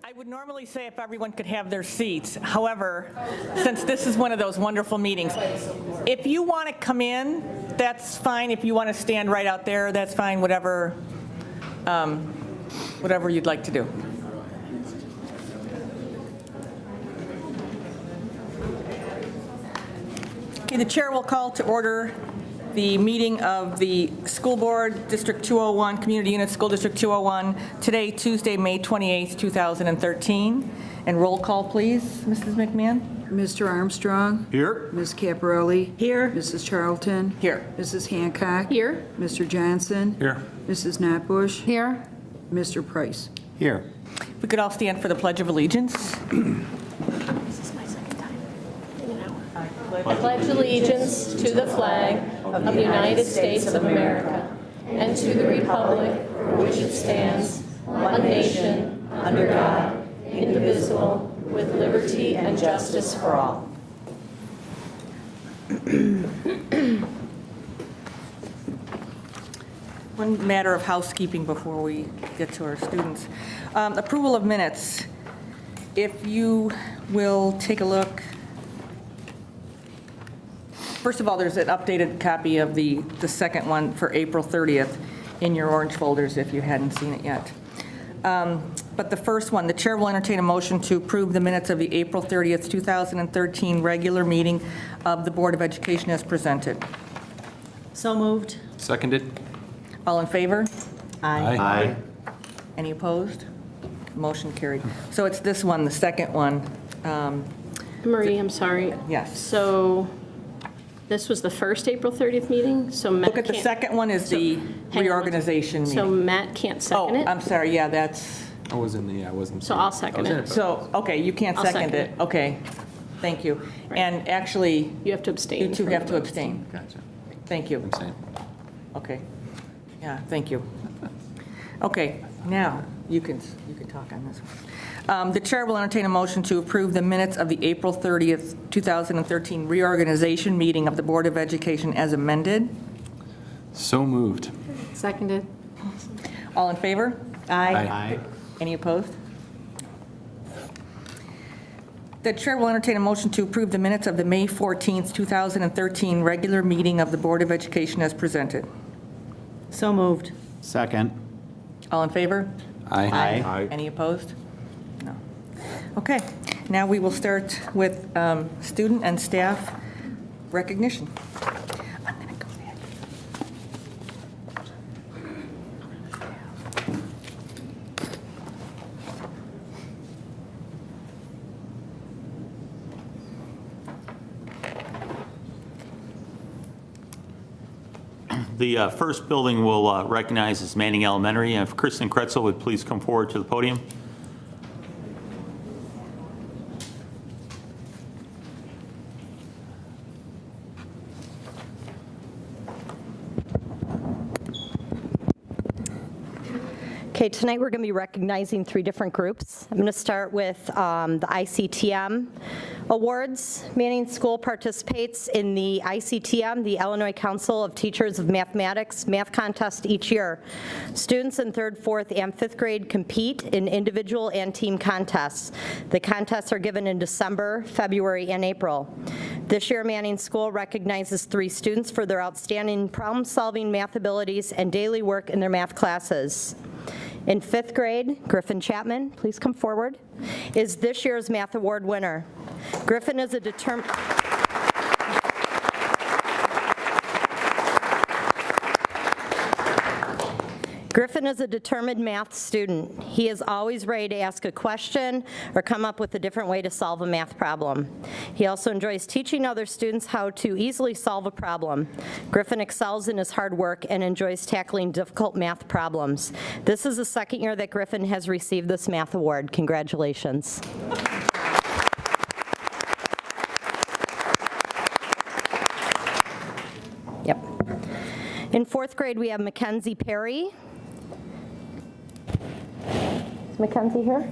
I would normally say if everyone could have their seats. However, since this is one of those wonderful meetings, if you want to come in, that's fine. If you want to stand right out there, that's fine. Whatever you'd like to do. Okay, the chair will call to order the meeting of the School Board, District 201, Community Unit School District 201, today, Tuesday, May 28th, 2013. And roll call, please, Mrs. McMahon. Mr. Armstrong. Here. Ms. Caparelli. Here. Mrs. Charlton. Here. Mrs. Hancock. Here. Mr. Johnson. Here. Mrs. Notbush. Here. Mr. Price. Here. We could all stand for the Pledge of Allegiance. This is my second time. I pledge allegiance to the flag of the United States of America and to the republic for which it stands, one nation, under God, indivisible, with liberty and justice for all. One matter of housekeeping before we get to our students. Approval of minutes. If you will take a look. First of all, there's an updated copy of the second one for April 30th in your orange folders if you hadn't seen it yet. But the first one, the chair will entertain a motion to approve the minutes of the April 30th, 2013 regular meeting of the Board of Education as presented. So moved. Seconded. All in favor? Aye. Any opposed? Motion carried. So it's this one, the second one. Marie, I'm sorry. Yes. So this was the first April 30th meeting? So Matt Look at the can't- second one is the hang on. reorganization So meeting. Matt can't Oh, second it? I'm sorry, yeah, that's, I wasn't. So I'll second it. so, okay, you can't I'll second second it. it. Okay, thank you. Right. And actually, You have to abstain. you two from have to the- abstain. Gotcha. Thank you. I'm saying. Okay. Yeah, thank you. Okay, now, you can talk on this one. The chair will entertain a motion to approve the minutes of the April 30th, 2013 reorganization meeting of the Board of Education as amended. So moved. Seconded. All in favor? Aye. Any opposed? The chair will entertain a motion to approve the minutes of the May 14th, 2013 regular meeting of the Board of Education as presented. So moved. Second. All in favor? Aye. Any opposed? No. Okay, now we will start with student and staff recognition. I'm going to go back. The first building we'll recognize is Manning Elementary. And if Kristen Kretzel would please come forward to the podium. Okay, tonight we're going to be recognizing 3 different groups. I'm going to start with the ICTM Awards. Manning School participates in the ICTM, the Illinois Council of Teachers of Mathematics, math contest each year. Students in 3rd, 4th, and 5th grade compete in individual and team contests. The contests are given in December, February, and April. This year, Manning School recognizes 3 students for their outstanding problem-solving math abilities and daily work in their math classes. In 5th grade, Griffin Chapman, please come forward, is this year's Math Award winner. Griffin is a determined... Griffin is a determined math student. He is always ready to ask a question or come up with a different way to solve a math problem. He also enjoys teaching other students how to easily solve a problem. Griffin excels in his hard work and enjoys tackling difficult math problems. This is the second year that Griffin has received this math award. Congratulations. Yep. In 4th grade, we have Mackenzie Perry. Is Mackenzie here?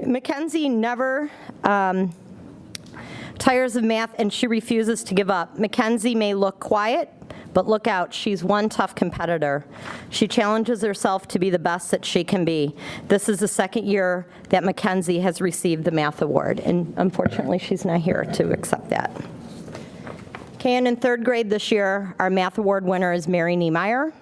Mackenzie never tires of math, and she refuses to give up. Mackenzie may look quiet, But look out, she's one tough competitor. She challenges herself to be the best that she can be. This is the second year that Mackenzie has received the math award, and unfortunately, she's not here to accept that. Okay, and in third grade this year, our math award winner is Mary Niemeyer.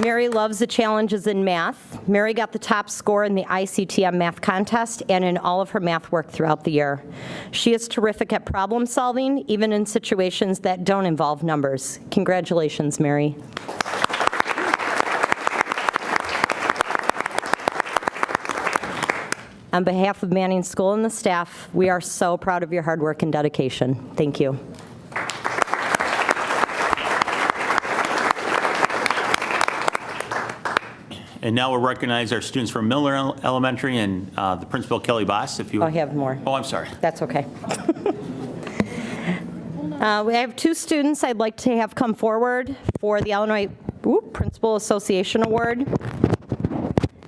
Mary loves the challenges in math. Mary got the top score in the ICTM math contest and in all of her math work throughout the year. She is terrific at problem solving, even in situations that don't involve numbers. Congratulations, Mary. On behalf of Manning School and the staff, we are so proud of your hard work and dedication. Thank you. And now we'll recognize our students from Miller Elementary and the principal, Kelly Boss, if you... I have more. Oh, I'm sorry. That's okay. We have two students I'd like to have come forward for the Illinois Principal Association Award.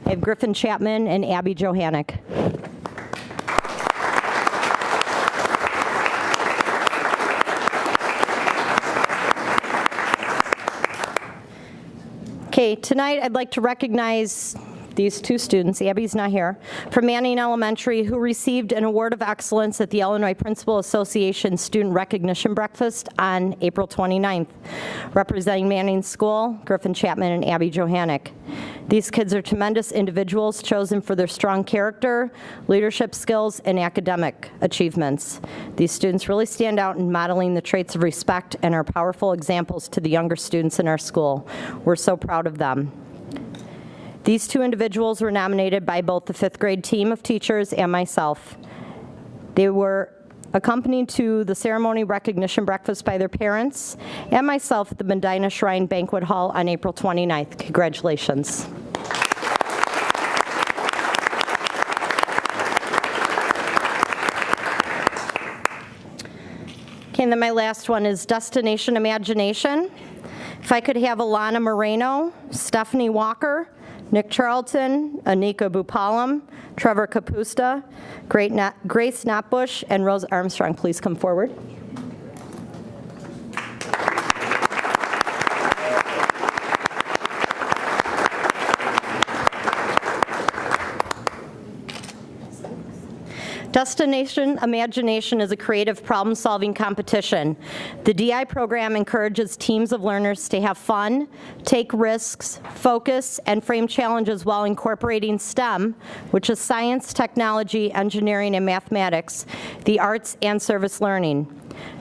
I have Griffin Chapman and Abby Johannick. Okay, tonight I'd like to recognize these two students, Abby's not here, from Manning Elementary, who received an Award of Excellence at the Illinois Principal Association Student Recognition Breakfast on April 29th. Representing Manning School, Griffin Chapman and Abby Johannick. These kids are tremendous individuals chosen for their strong character, leadership skills, and academic achievements. These students really stand out in modeling the traits of respect and are powerful examples to the younger students in our school. We're so proud of them. These two individuals were nominated by both the 5th grade team of teachers and myself. They were accompanied to the ceremony recognition breakfast by their parents and myself at the Medina Shrine Banquet Hall on April 29th. Congratulations. Okay, and then my last one is Destination Imagination. If I could have Alana Moreno, Stephanie Walker, Nick Charlton, Anika Bupalam, Trevor Kapusta, Grace Knopbush, and Rose Armstrong, please come forward. Destination Imagination is a creative problem-solving competition. The DI program encourages teams of learners to have fun, take risks, focus, and frame challenges while incorporating STEM, which is science, technology, engineering, and mathematics, the arts, and service learning.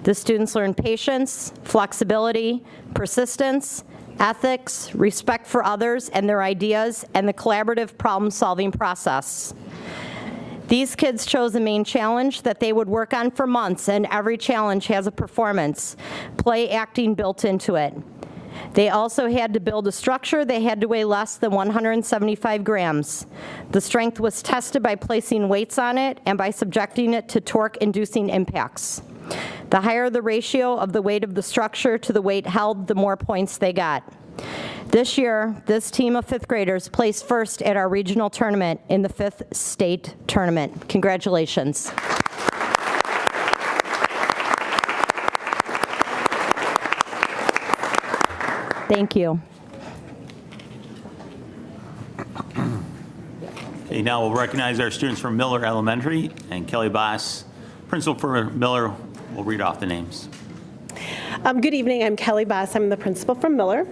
The students learn patience, flexibility, persistence, ethics, respect for others and their ideas, and the collaborative problem-solving process. These kids chose a main challenge that they would work on for months, and every challenge has a performance, play acting built into it. They also had to build a structure that had to weigh less than 175 grams. The strength was tested by placing weights on it and by subjecting it to torque-inducing impacts. The higher the ratio of the weight of the structure to the weight held, the more points they got. This year, this team of 5th graders placed first at our regional tournament in the 5th state tournament. Congratulations. Thank you. Okay, now we'll recognize our students from Miller Elementary, and Kelly Boss, principal for Miller, will read off the names. Good evening, I'm Kelly Boss, I'm the principal from Miller.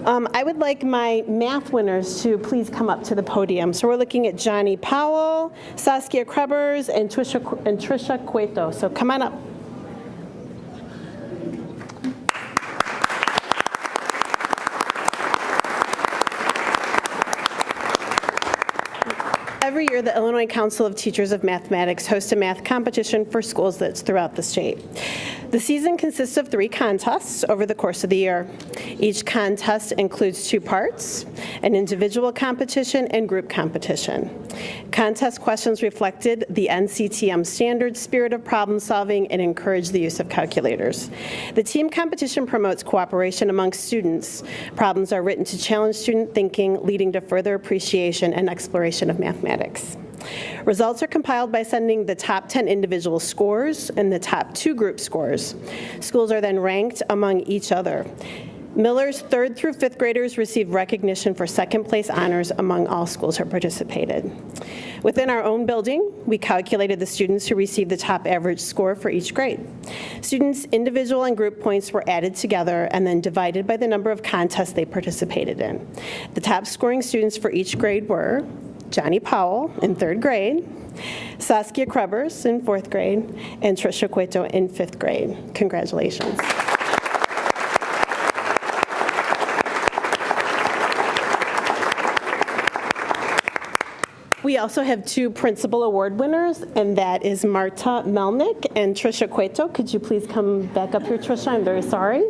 I would like my math winners to please come up to the podium. So we're looking at Johnny Powell, Saskia Krebers, and Trisha Cueto. So come on up. Every year, the Illinois Council of Teachers of Mathematics hosts a math competition for schools that's throughout the state. The season consists of 3 contests over the course of the year. Each contest includes 2 parts, an individual competition and group competition. Contest questions reflected the NCTM standard spirit of problem solving and encouraged the use of calculators. The team competition promotes cooperation among students. Problems are written to challenge student thinking, leading to further appreciation and exploration of mathematics. Results are compiled by sending the top 10 individual scores and the top 2 group scores. Schools are then ranked among each other. Miller's 3rd through 5th graders receive recognition for second place honors among all schools who participated. Within our own building, we calculated the students who received the top average score for each grade. Students' individual and group points were added together and then divided by the number of contests they participated in. The top scoring students for each grade were Johnny Powell in 3rd grade, Saskia Krebers in 4th grade, and Trisha Cueto in 5th grade. Congratulations. We also have 2 principal award winners, and that is Marta Melnick and Trisha Cueto. Could you please come back up here, Trisha? I'm very sorry.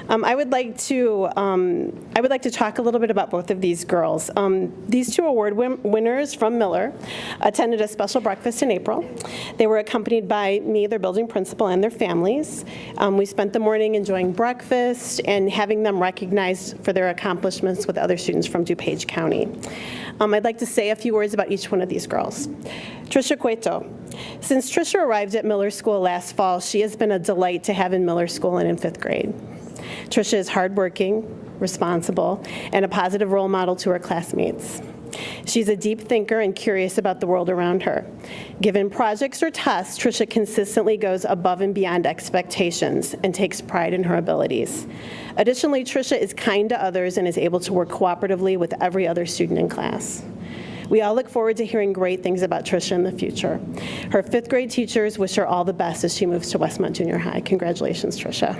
I would like to talk a little bit about both of these girls. These 2 award winners from Miller attended a special breakfast in April. They were accompanied by me, their building principal, and their families. We spent the morning enjoying breakfast and having them recognized for their accomplishments with other students from DuPage County. I'd like to say a few words about each one of these girls. Trisha Cueto. Since Trisha arrived at Miller School last fall, she has been a delight to have in Miller School and in 5th grade. Trisha is hardworking, responsible, and a positive role model to her classmates. She's a deep thinker and curious about the world around her. Given projects or tests, Trisha consistently goes above and beyond expectations and takes pride in her abilities. Additionally, Trisha is kind to others and is able to work cooperatively with every other student in class. We all look forward to hearing great things about Trisha in the future. Her 5th grade teachers wish her all the best as she moves to Westmont Junior High. Congratulations, Trisha.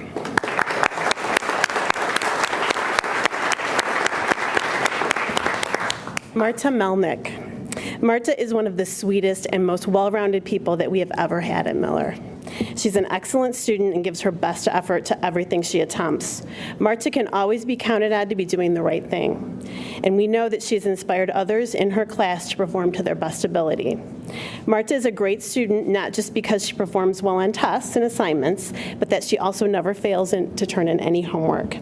Marta Melnick. Marta is one of the sweetest and most well-rounded people that we have ever had at Miller. She's an excellent student and gives her best effort to everything she attempts. Marta can always be counted on to be doing the right thing. And we know that she's inspired others in her class to perform to their best ability. Marta is a great student, not just because she performs well on tests and assignments, but that she also never fails to turn in any homework.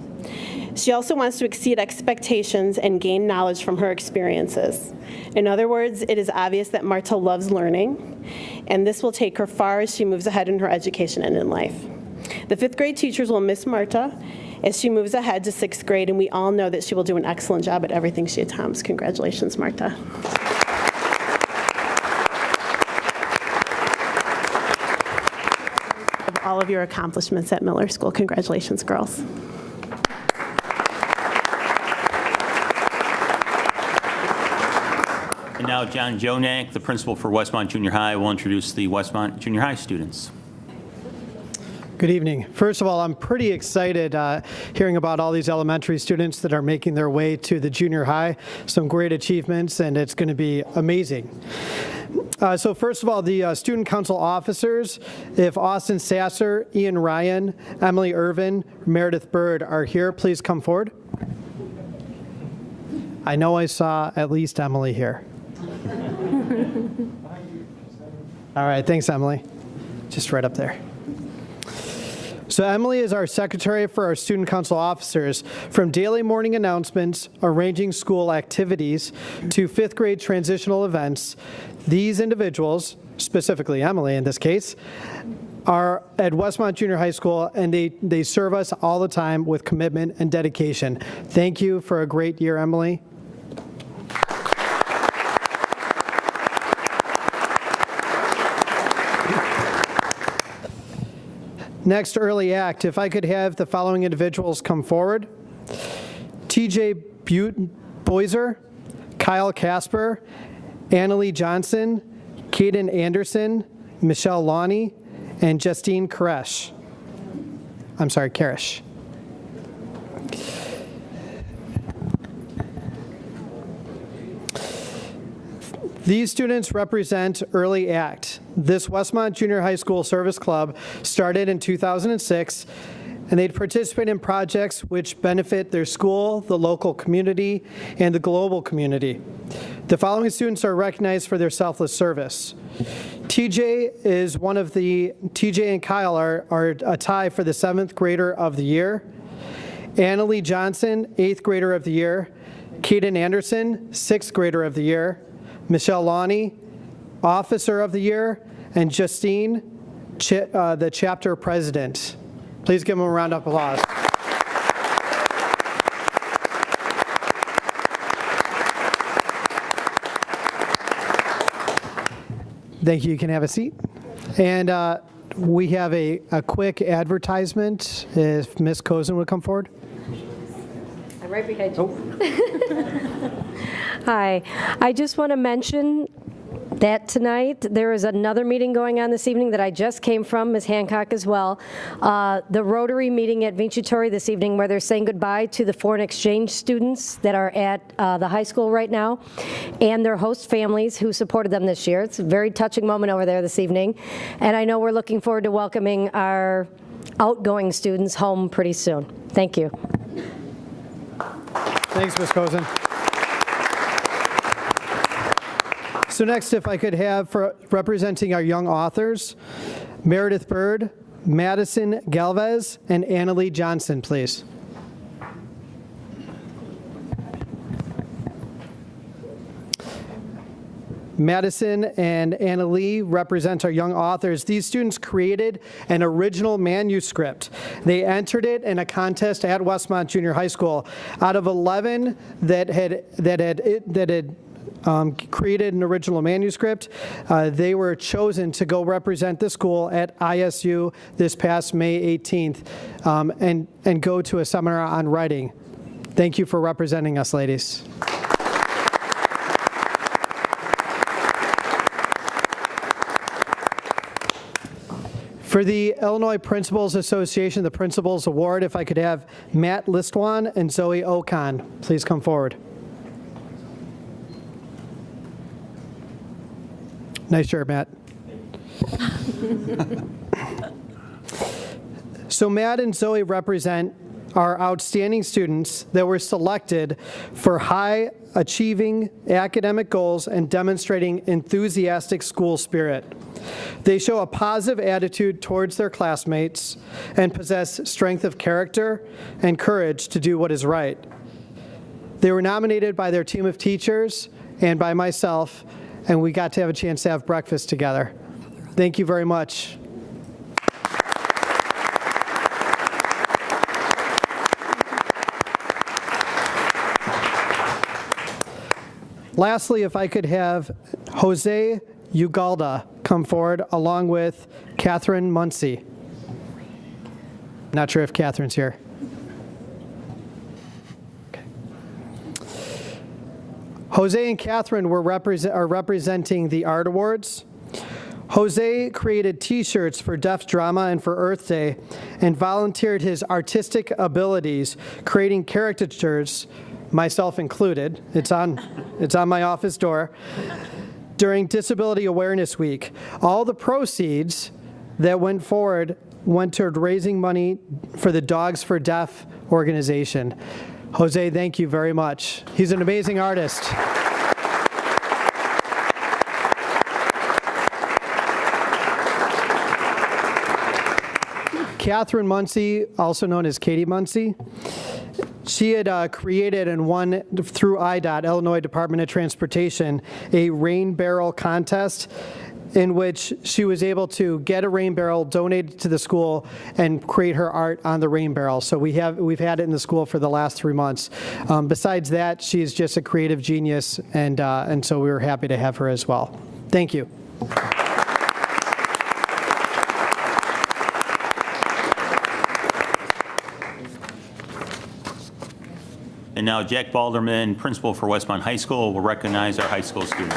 She also wants to exceed expectations and gain knowledge from her experiences. In other words, it is obvious that Marta loves learning, and this will take her far as she moves ahead in her education and in life. The 5th grade teachers will miss Marta as she moves ahead to 6th grade, and we all know that she will do an excellent job at everything she attempts. Congratulations, Marta. Of all of your accomplishments at Miller School. Congratulations, girls. And now John Jonak, the principal for Westmont Junior High, will introduce the Westmont Junior High students. Good evening. First of all, I'm pretty excited hearing about all these elementary students that are making their way to the junior high. Some great achievements, and it's going to be amazing. So first of all, the student council officers, if Austin Sasser, Ian Ryan, Emily Irvin, Meredith Bird are here, please come forward. I know I saw at least Emily here. All right, thanks, Emily. Just right up there. So Emily is our secretary for our student council officers. From daily morning announcements, arranging school activities, to 5th grade transitional events, these individuals, specifically Emily in this case, are at Westmont Junior High School, and they serve us all the time with commitment and dedication. Thank you for a great year, Emily. Next, early act. If I could have the following individuals come forward. TJ Boyser, Kyle Casper, Annalie Johnson, Kaden Anderson, Michelle Lonnie, and Justine Karish. These students represent Early Act. This Westmont Junior High School Service Club started in 2006, and they participate in projects which benefit their school, the local community, and the global community. The following students are recognized for their selfless service. TJ and Kyle are a tie for the 7th grader of the year. Annalie Johnson, 8th grader of the year. Kaden Anderson, 6th grader of the year. Michelle Lawney, officer of the year. And Justine, the chapter president. Please give them a round of applause. Thank you. You can have a seat. And we have a quick advertisement. If Ms. Cozen would come forward. I'm right behind you. Hi. I just want to mention that tonight there is another meeting going on this evening that I just came from, Ms. Hancock as well. The Rotary Meeting at Vincitori this evening, where they're saying goodbye to the foreign exchange students that are at the high school right now and their host families who supported them this year. It's a very touching moment over there this evening. And I know we're looking forward to welcoming our outgoing students home pretty soon. Thank you. Thanks, Ms. Cozen. So next, if I could have, for representing our young authors, Meredith Bird, Madison Galvez, and Annalie Johnson, please. Madison and Annalie represent our young authors. These students created an original manuscript. They entered it in a contest at Westmont Junior High School. Out of 11 that had created an original manuscript, they were chosen to go represent the school at ISU this past May 18th and go to a seminar on writing. Thank you for representing us, ladies. For the Illinois Principals Association, the Principals Award, if I could have Matt Listwan and Zoe Ocon, please come forward. Nice shirt, Matt. So Matt and Zoe represent our outstanding students that were selected for high achieving academic goals and demonstrating enthusiastic school spirit. They show a positive attitude towards their classmates and possess strength of character and courage to do what is right. They were nominated by their team of teachers and by myself, and we got to have a chance to have breakfast together. Thank you very much. Lastly, if I could have Jose Ugalda come forward along with Katherine Muncie. Not sure if Katherine's here. Okay. Jose and Katherine are representing the Art Awards. Jose created t-shirts for Deaf Drama and for Earth Day and volunteered his artistic abilities creating caricatures, myself included, it's on my office door, during Disability Awareness Week. All the proceeds that went forward went toward raising money for the Dogs for Deaf organization. Jose, thank you very much. He's an amazing artist. Katherine Muncie, also known as Katie Muncie, she had created and won through IDOT, Illinois Department of Transportation, a rain barrel contest in which she was able to get a rain barrel donated to the school and create her art on the rain barrel. So we've had it in the school for the last 3 months. Besides that, she's just a creative genius, and so we were happy to have her as well. Thank you. And now Jack Balderman, principal for Westmont High School, will recognize our high school students.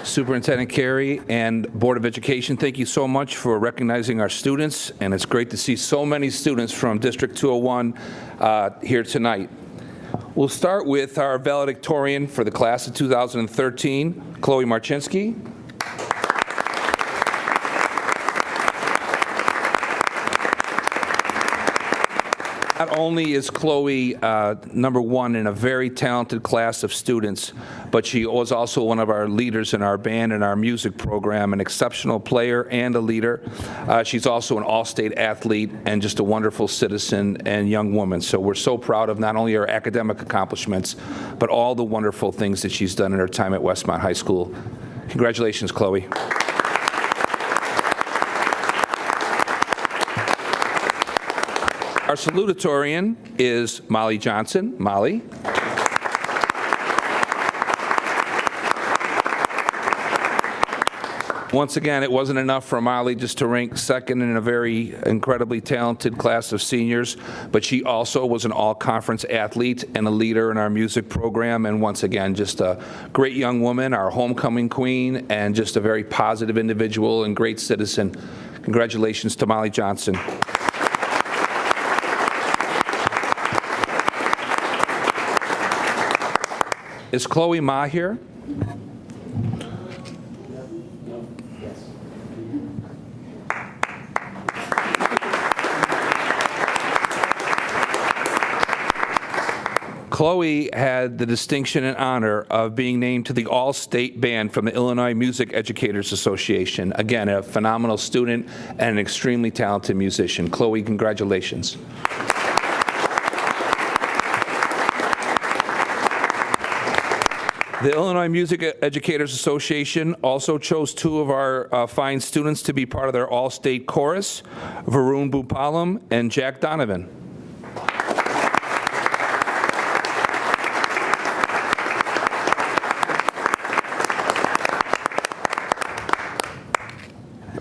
Superintendent Carey and Board of Education, thank you so much for recognizing our students, and it's great to see so many students from District 201 here tonight. We'll start with our valedictorian for the class of 2013, Chloe Marchinsky. Not only is Chloe number one in a very talented class of students, but she was also one of our leaders in our band and our music program, an exceptional player and a leader. She's also an all-state athlete and just a wonderful citizen and young woman. So we're so proud of not only her academic accomplishments, but all the wonderful things that she's done in her time at Westmont High School. Congratulations, Chloe. Our salutatorian is Molly Johnson. Molly. Once again, it wasn't enough for Molly just to rank second in a very incredibly talented class of seniors, but she also was an all-conference athlete and a leader in our music program, and once again, just a great young woman, our homecoming queen, and just a very positive individual and great citizen. Congratulations to Molly Johnson. Is Chloe Ma here? Chloe had the distinction and honor of being named to the All-State Band from the Illinois Music Educators Association. Again, a phenomenal student and an extremely talented musician. Chloe, congratulations. The Illinois Music Educators Association also chose two of our fine students to be part of their all-state chorus, Varun Bhupalam and Jack Donovan.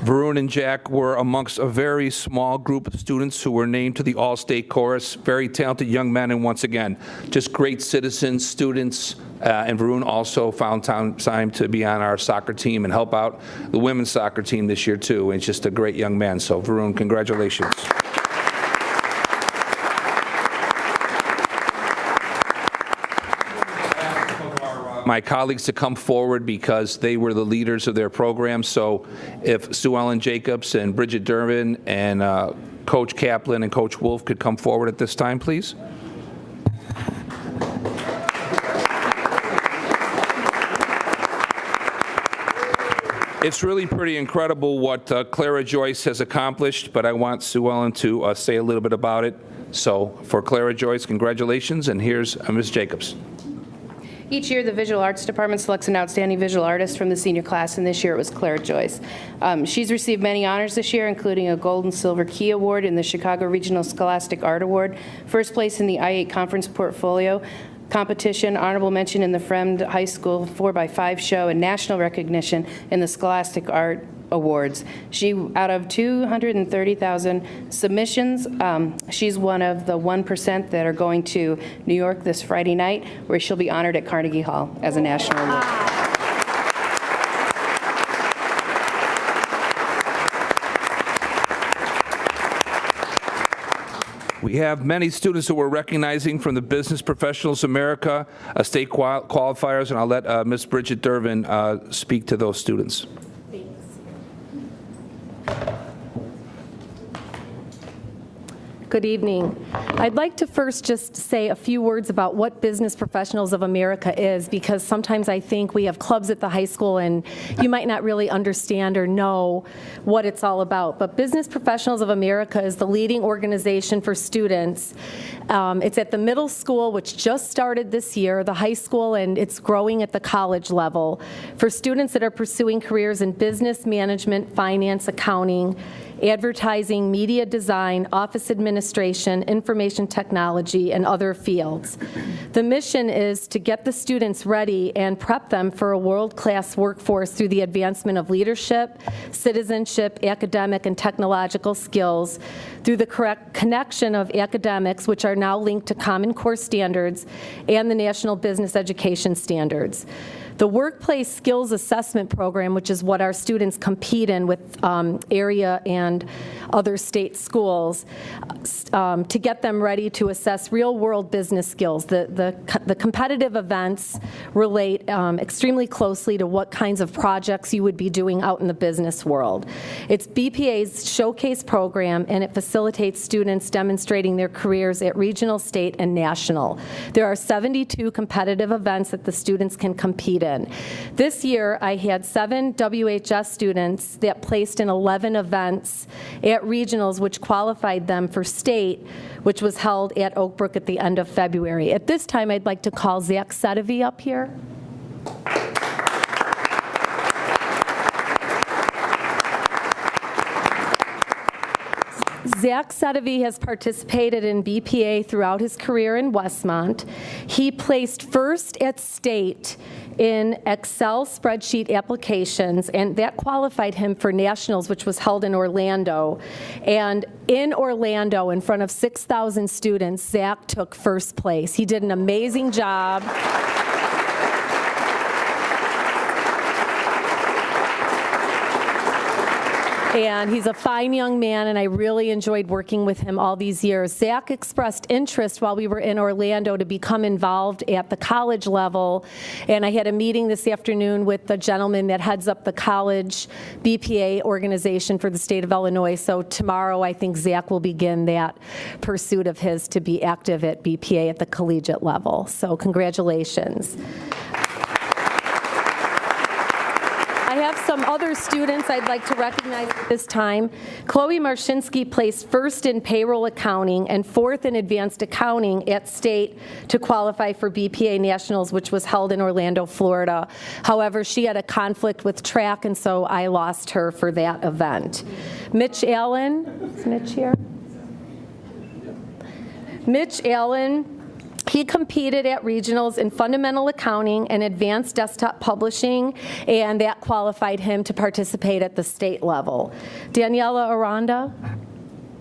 Varun and Jack were amongst a very small group of students who were named to the All-State Chorus. Very talented young men, and once again, just great citizens, students, and Varun also found time to be on our soccer team and help out the women's soccer team this year, too. And just a great young man. So, Varun, congratulations. My colleagues to come forward because they were the leaders of their program. So if Sue Ellen Jacobs and Bridget Durbin and Coach Kaplan and Coach Wolf could come forward at this time, please. It's really pretty incredible what Clara Joyce has accomplished, but I want Sue Ellen to say a little bit about it. So for Clara Joyce, congratulations, and here's Ms. Jacobs. Each year, the Visual Arts Department selects an outstanding visual artist from the senior class, and this year it was Clara Joyce. She's received many honors this year, including a Gold and Silver Key Award in the Chicago Regional Scholastic Art Award, first place in the I-8 Conference Portfolio Competition, honorable mention in the Fremd High School 4x5 show, and national recognition in the Scholastic Art Awards. She, out of 230,000 submissions, she's one of the 1% that are going to New York this Friday night, where she'll be honored at Carnegie Hall as a national award. We have many students who we're recognizing from the Business Professionals America state qualifiers, and I'll let Ms. Bridget Durbin speak to those students. Good evening. I'd like to first just say a few words about what Business Professionals of America is, because sometimes I think we have clubs at the high school and you might not really understand or know what it's all about. But Business Professionals of America is the leading organization for students. It's at the middle school, which just started this year, the high school, and it's growing at the college level for students that are pursuing careers in business management, finance, accounting, advertising, media design, office administration, information technology, and other fields. The mission is to get the students ready and prep them for a world-class workforce through the advancement of leadership, citizenship, academic, and technological skills through the correct connection of academics, which are now linked to Common Core standards and the National Business Education Standards. The Workplace Skills Assessment Program, which is what our students compete in with area and other state schools, to get them ready to assess real-world business skills. The competitive events relate extremely closely to what kinds of projects you would be doing out in the business world. It's BPA's showcase program, and it facilitates students demonstrating their careers at regional, state, and national. There are 72 competitive events that the students can compete in. This year, I had 7 WHS students that placed in 11 events at regionals, which qualified them for state, which was held at Oak Brook at the end of February. At this time, I'd like to call Zach Sedevy up here. Zach Sedevy has participated in BPA throughout his career in Westmont. He placed first at state in Excel spreadsheet applications, and that qualified him for nationals, which was held in Orlando. And in Orlando, in front of 6,000 students, Zach took first place. He did an amazing job. And he's a fine young man, and I really enjoyed working with him all these years. Zach expressed interest while we were in Orlando to become involved at the college level, and I had a meeting this afternoon with the gentleman that heads up the college BPA organization for the state of Illinois. So tomorrow, I think Zach will begin that pursuit of his to be active at BPA at the collegiate level. So congratulations. I have some other students I'd like to recognize at this time. Chloe Marshinsky placed first in payroll accounting and fourth in advanced accounting at state to qualify for BPA Nationals, which was held in Orlando, Florida. However, she had a conflict with track, and so I lost her for that event. Mitch Allen, is Mitch here? Mitch Allen, he competed at regionals in fundamental accounting and advanced desktop publishing, and that qualified him to participate at the state level. Daniela Aranda,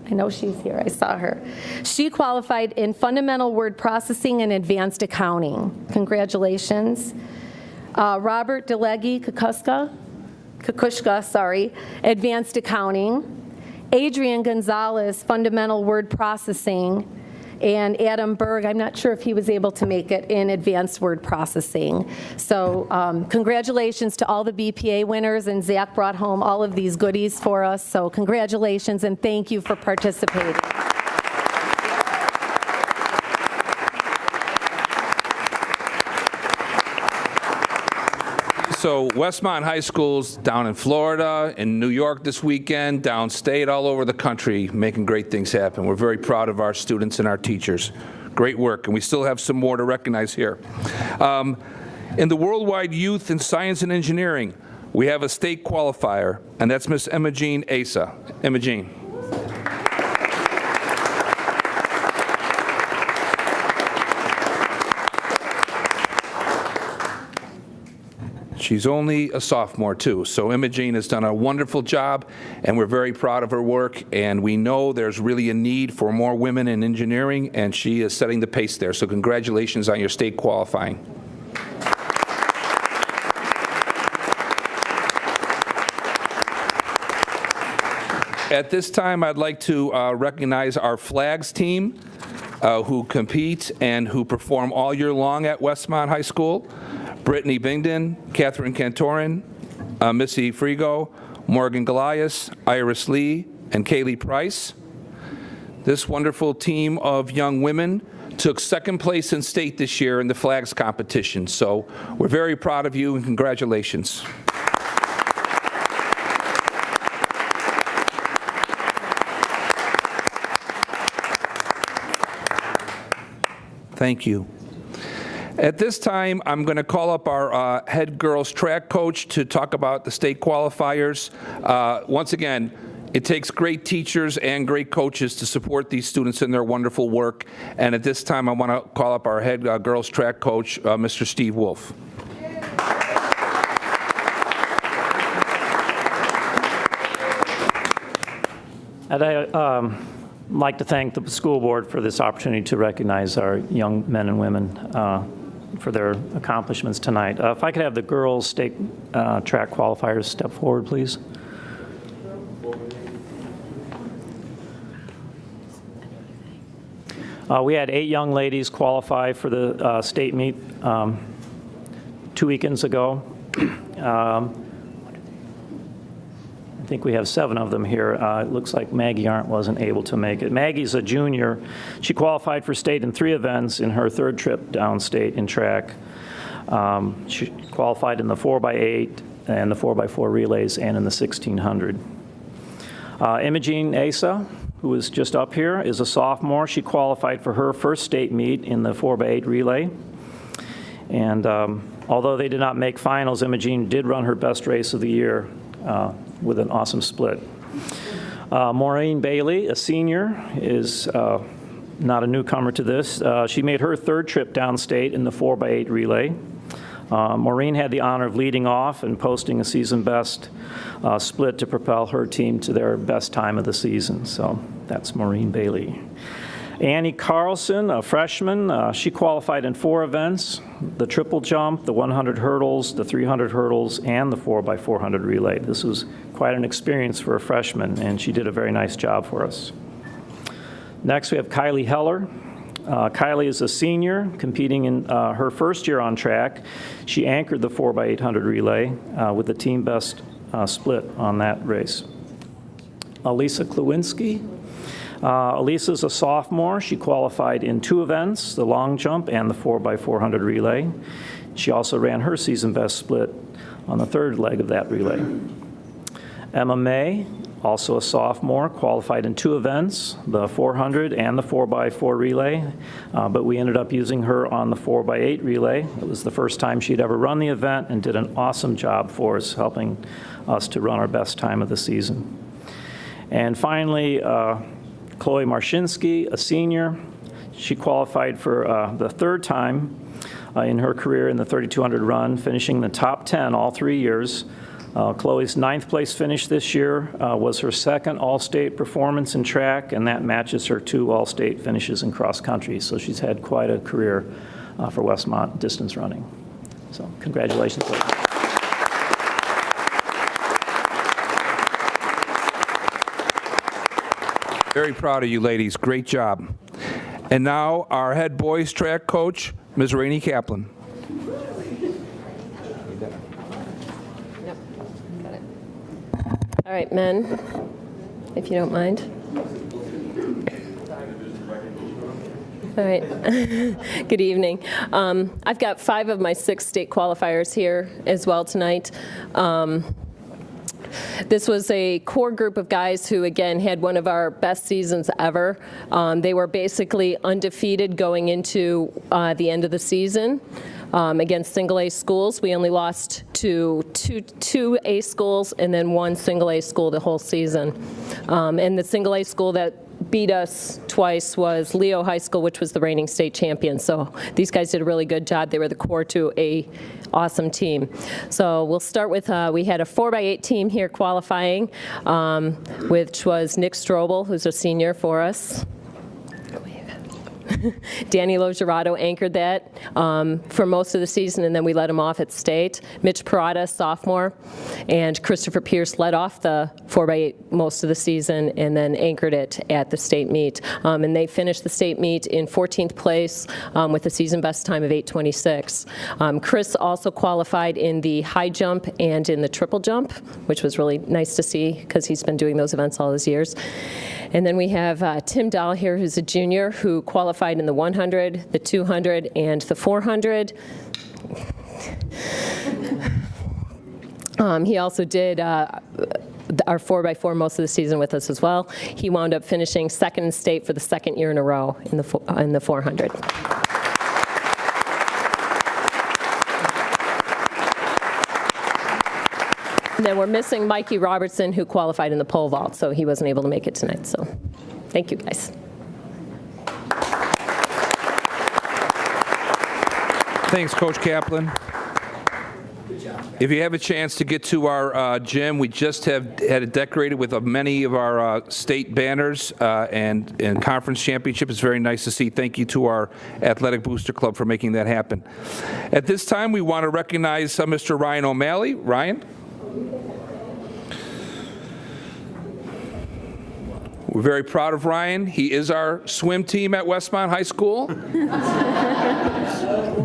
I know she's here, I saw her. She qualified in fundamental word processing and advanced accounting. Congratulations. Robert Delegi Kukushka, advanced accounting. Adrian Gonzalez, fundamental word processing. And Adam Berg, I'm not sure if he was able to make it in advanced word processing. So congratulations to all the BPA winners, and Zach brought home all of these goodies for us. So congratulations, and thank you for participating. So Westmont High School's down in Florida, in New York this weekend, downstate, all over the country, making great things happen. We're very proud of our students and our teachers. Great work, and we still have some more to recognize here. In the Worldwide Youth in Science and Engineering, we have a state qualifier, and that's Miss Imogene Asa. Imogene. She's only a sophomore, too. So Imogene has done a wonderful job, and we're very proud of her work. And we know there's really a need for more women in engineering, and she is setting the pace there. So congratulations on your state qualifying. At this time, I'd like to recognize our flags team who compete and who perform all year long at Westmont High School. Brittany Bingden, Katherine Cantorin, Missy Frigo, Morgan Golias, Iris Lee, and Kaylee Price. This wonderful team of young women took second place in state this year in the flags competition. So we're very proud of you, and congratulations. Thank you. At this time, I'm going to call up our head girls track coach to talk about the state qualifiers. Once again, it takes great teachers and great coaches to support these students in their wonderful work. And at this time, I want to call up our head girls track coach, Mr. Steve Wolf. I'd like to thank the school board for this opportunity to recognize our young men and women for their accomplishments tonight. If I could have the girls state track qualifiers step forward, please. We had 8 young ladies qualify for the state meet 2 weekends ago. I think we have 7 of them here. It looks like Maggie Arndt wasn't able to make it. Maggie's a junior. She qualified for state in 3 events in her 3rd trip downstate in track. She qualified in the 4x8 and the 4x4 relays and in the 1600. Imogene Asa, who is just up here, is a sophomore. She qualified for her first state meet in the 4x8 relay. And although they did not make finals, Imogene did run her best race of the year with an awesome split. Maureen Bailey, a senior, is not a newcomer to this. She made her 3rd trip downstate in the 4x8 relay. Maureen had the honor of leading off and posting a season best split to propel her team to their best time of the season. So that's Maureen Bailey. Annie Carlson, a freshman, she qualified in 4 events, the triple jump, the 100 hurdles, the 300 hurdles, and the 4x400 relay. This was quite an experience for a freshman, and she did a very nice job for us. Next, we have Kylie Heller. Kylie is a senior competing in her first year on track. She anchored the 4x800 relay with the team best split on that race. Elisa Klewinski. Elisa's a sophomore. She qualified in 2 events, the long jump and the 4x400 relay. She also ran her season best split on the 3rd leg of that relay. Emma May, also a sophomore, qualified in 2 events, the 400 and the 4x4 relay, but we ended up using her on the 4x8 relay. It was the first time she'd ever run the event and did an awesome job for us, helping us to run our best time of the season. And finally, Chloe Marshinsky, a senior. She qualified for the 3rd time in her career in the 3200 run, finishing the top 10 all 3 years. Chloe's 9th place finish this year was her 2nd all-state performance in track, and that matches her 2 all-state finishes in cross country. So she's had quite a career for Westmont distance running. So congratulations. Very proud of you ladies. Great job. And now our head boys track coach, Ms. Rainey Kaplan. All right, men, if you don't mind. All right. Good evening. I've got 5 of my 6 state qualifiers here as well tonight. This was a core group of guys who, again, had one of our best seasons ever. They were basically undefeated going into the end of the season. Against single-A schools. We only lost to two A schools and then 1 single-A school the whole season. And the single-A school that beat us twice was Leo High School, which was the reigning state champion. So these guys did a really good job. They were the core to a awesome team. So we'll start with, we had a 4x8 team here qualifying, which was Nick Strobel, who's a senior for us. Danny Logerato anchored that for most of the season, and then we let him off at state. Mitch Parada, sophomore, and Christopher Pierce led off the 4x8 most of the season and then anchored it at the state meet. And they finished the state meet in 14th place with a season best time of 8:26. Chris also qualified in the high jump and in the triple jump, which was really nice to see because he's been doing those events all his years. And then we have Tim Dahl here, who's a junior, who qualified in the 100, the 200, and the 400. He also did our 4x4 most of the season with us as well. He wound up finishing 2nd in state for the 2nd year in a row in the 400. And then we're missing Mikey Robertson, who qualified in the pole vault, so he wasn't able to make it tonight. So thank you, guys. Thanks, Coach Kaplan. Good job, guys. If you have a chance to get to our gym, we just have had it decorated with many of our state banners and conference championship. It's very nice to see. Thank you to our Athletic Booster Club for making that happen. At this time, we want to recognize Mr. Ryan O'Malley. Ryan? We're very proud of Ryan. He is our swim team at Westmont High School.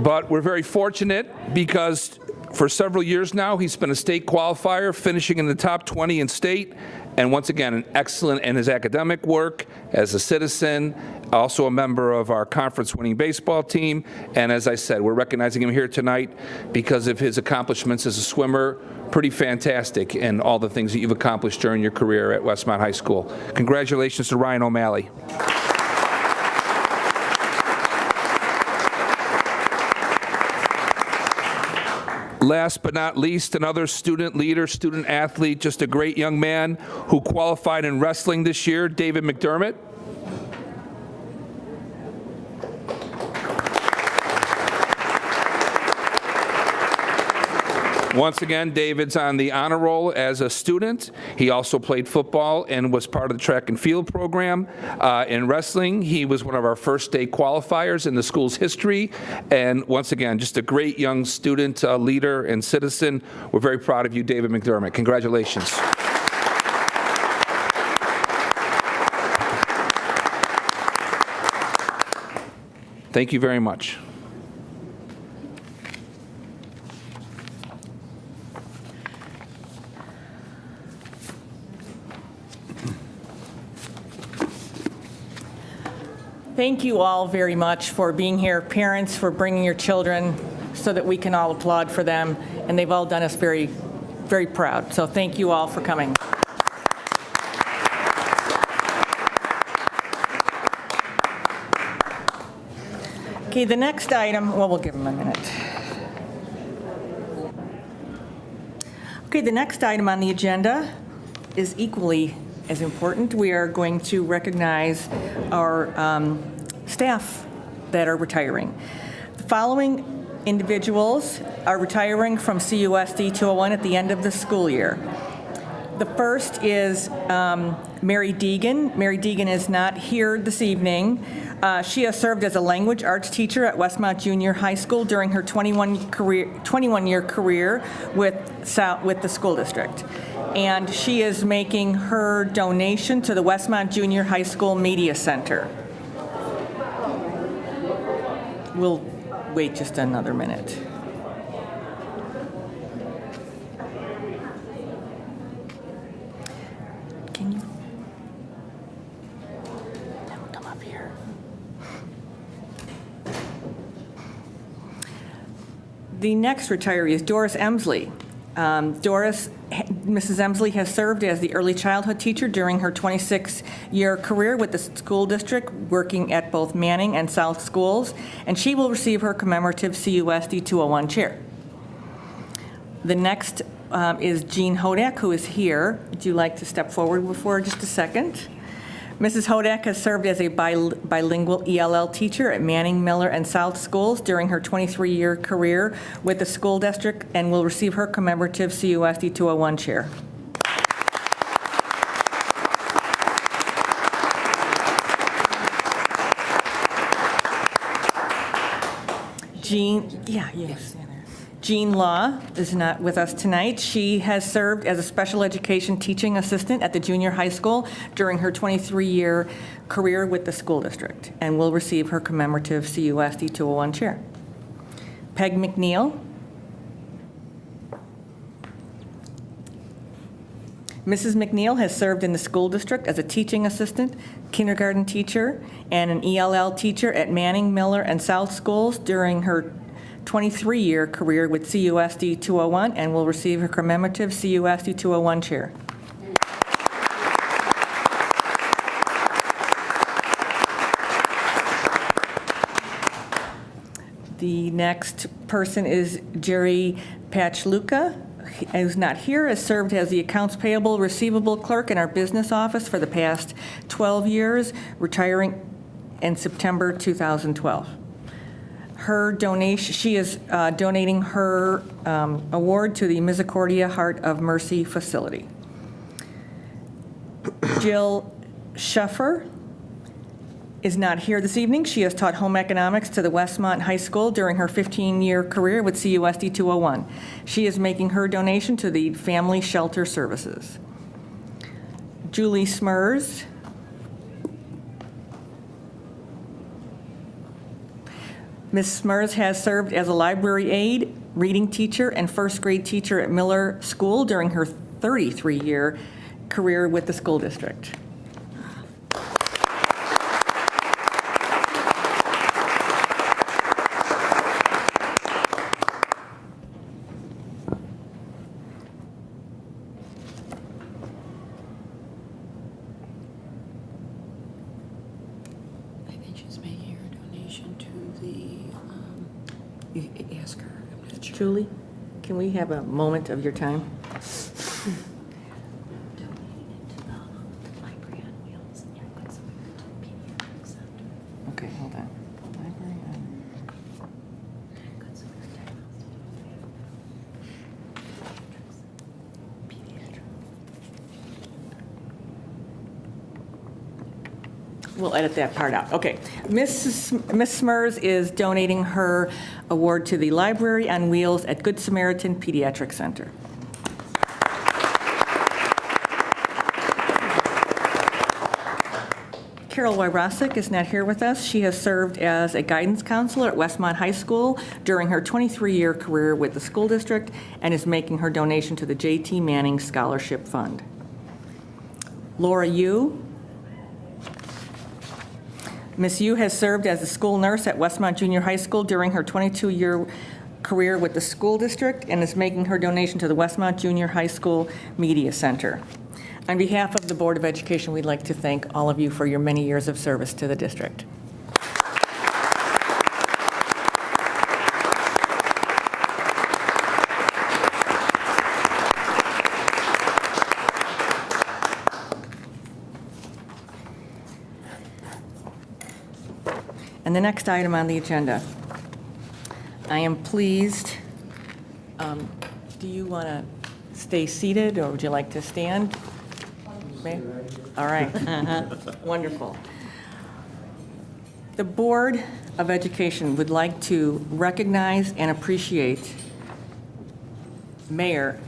But we're very fortunate because for several years now, he's been a state qualifier, finishing in the top 20 in state, and once again, an excellent in his academic work as a citizen, also a member of our conference-winning baseball team, and as I said, we're recognizing him here tonight because of his accomplishments as a swimmer. Pretty fantastic, and all the things that you've accomplished during your career at Westmont High School. Congratulations to Ryan O'Malley. Last but not least, another student leader, student athlete, just a great young man who qualified in wrestling this year, David McDermott. Once again, David's on the honor roll as a student. He also played football and was part of the track and field program. In wrestling, he was one of our first state qualifiers in the school's history. And once again, just a great young student, leader, and citizen. We're very proud of you, David McDermott. Congratulations. Thank you very much. Thank you all very much for being here, parents for bringing your children so that we can all applaud for them, and they've all done us very, very proud. So thank you all for coming. Okay, the next item, well, we'll give them a minute. Okay, the next item on the agenda is equally as important. We are going to recognize our staff that are retiring. The following individuals are retiring from CUSD 201 at the end of the school year. The first is Mary Deegan. Mary Deegan is not here this evening. She has served as a language arts teacher at Westmont Junior High School during her 21-year career with the school district. And she is making her donation to the Westmont Junior High School Media Center. We'll wait just another minute. Can you come up here? The next retiree is Doris Emsley. Mrs. Emsley has served as the early childhood teacher during her 26-year career with the school district, working at both Manning and South schools, and she will receive her commemorative CUSD 201 chair. The next is Jean Hodak, who is here. Would you like to step forward for just a second? Mrs. Hodak has served as a bilingual ELL teacher at Manning, Miller, and South schools during her 23-year career with the school district and will receive her commemorative CUSD 201 chair. Jean Law is not with us tonight. She has served as a special education teaching assistant at the junior high school during her 23-year career with the school district and will receive her commemorative CUSD 201 chair. Peg McNeil. Mrs. McNeil has served in the school district as a teaching assistant, kindergarten teacher, and an ELL teacher at Manning, Miller, and South schools during her 23-year career with CUSD 201 and will receive her commemorative CUSD 201 chair. The next person is Jerry Luca, who's not here, has served as the accounts payable receivable clerk in our business office for the past 12 years, retiring in September 2012. her donation, she is donating her award to the Misericordia Heart of Mercy facility. Jill Schuffer is not here this evening. She has taught home economics to the Westmont High School during her 15-year career with CUSD 201. She is making her donation to the Family Shelter Services. Julie Smers Ms. Smers has served as a library aide, reading teacher, and first grade teacher at Miller School during her 33-year career with the school district. I think she's making her donation to the, you ask her. I'm not sure. Julie, can we have a moment of your time? Okay, hold on. Library on- We'll edit that part out. Okay. Ms. Smers is donating her award to the Library on Wheels at Good Samaritan Pediatric Center. Carol Wyrosik is not here with us. She has served as a guidance counselor at Westmont High School during her 23-year career with the school district and is making her donation to the J.T. Manning Scholarship Fund. Laura Yu. Ms. Yu has served as a school nurse at Westmont Junior High School during her 22-year career with the school district and is making her donation to the Westmont Junior High School Media Center. On behalf of the Board of Education, we'd like to thank all of you for your many years of service to the district. And the next item on the agenda, I am pleased, do you want to stay seated or would you like to stand? All right, wonderful. The Board of Education would like to recognize and appreciate Mayor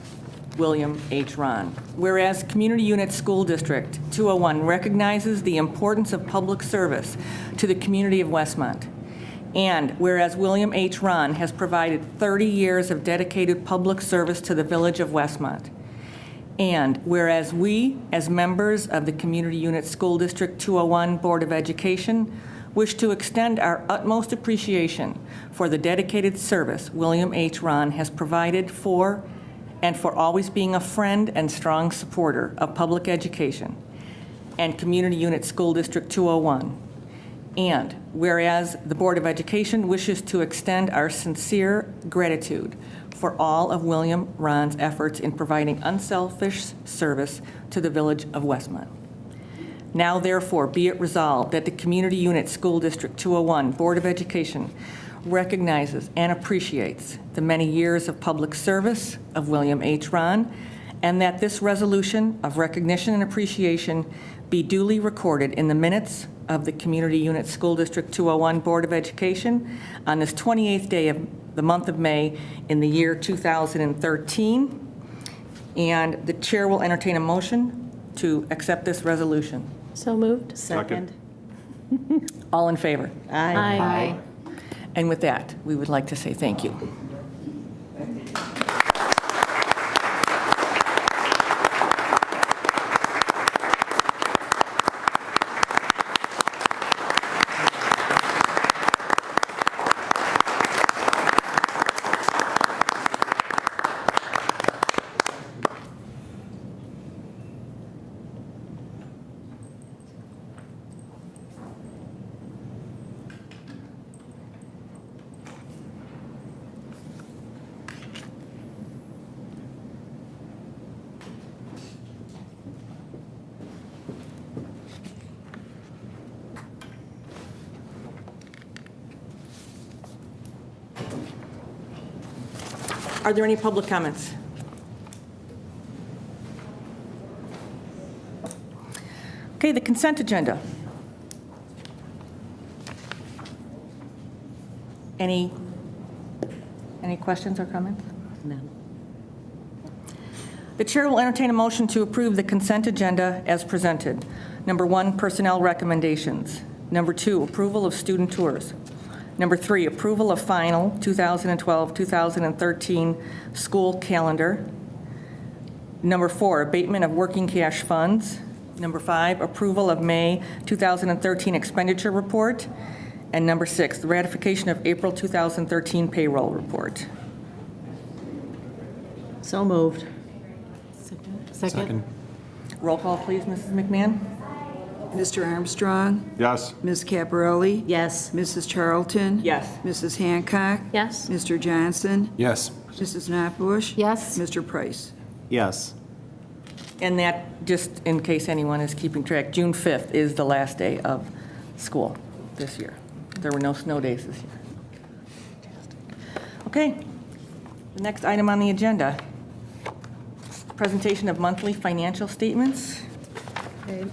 William H. Rahn. Whereas Community Unit School District 201 recognizes the importance of public service to the community of Westmont, and whereas William H. Rahn has provided 30 years of dedicated public service to the village of Westmont, and whereas we, as members of the Community Unit School District 201 Board of Education, wish to extend our utmost appreciation for the dedicated service William H. Rahn has provided for and for always being a friend and strong supporter of public education and Community Unit School District 201. And whereas the Board of Education wishes to extend our sincere gratitude for all of William Rahn's efforts in providing unselfish service to the village of Westmont. Now, therefore, be it resolved that the Community Unit School District 201 Board of Education recognizes and appreciates the many years of public service of William H. Rahn, and that this resolution of recognition and appreciation be duly recorded in the minutes of the Community Unit School District 201 Board of Education on this 28th day of the month of May in the year 2013. And the chair will entertain a motion to accept this resolution. So moved. Second. All in favor? Aye. And with that, we would like to say thank you. Are there any public comments? Okay, the consent agenda. Any questions or comments? No. The chair will entertain a motion to approve the consent agenda as presented. Number 1, personnel recommendations. Number 2, approval of student tours. Number 3, approval of final 2012-2013 school calendar. Number 4, abatement of working cash funds. Number 5, approval of May 2013 expenditure report. And number 6, the ratification of April 2013 payroll report. So moved. Second. Roll call, please, Mrs. McMahon. Mr. Armstrong? Yes. Ms. Caparelli? Yes. Mrs. Charlton? Yes. Mrs. Hancock? Yes. Mr. Johnson? Yes. Mrs. Knopfbush? Yes. Mr. Price? Yes. And that, just in case anyone is keeping track, June 5th is the last day of school this year. There were no snow days this year. Okay, the next item on the agenda, presentation of monthly financial statements. Okay,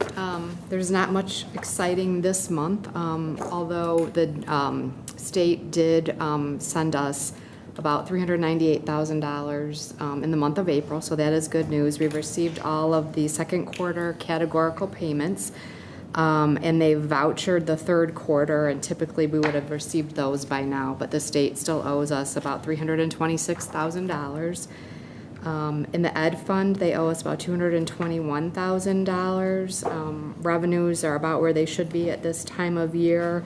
there's not much exciting this month, although the state did send us about $398,000 in the month of April, so that is good news. We've received all of the second quarter categorical payments, and they vouchered the third quarter, and typically we would have received those by now, but the state still owes us about $326,000. In the ed fund, they owe us about $221,000. Revenues are about where they should be at this time of year.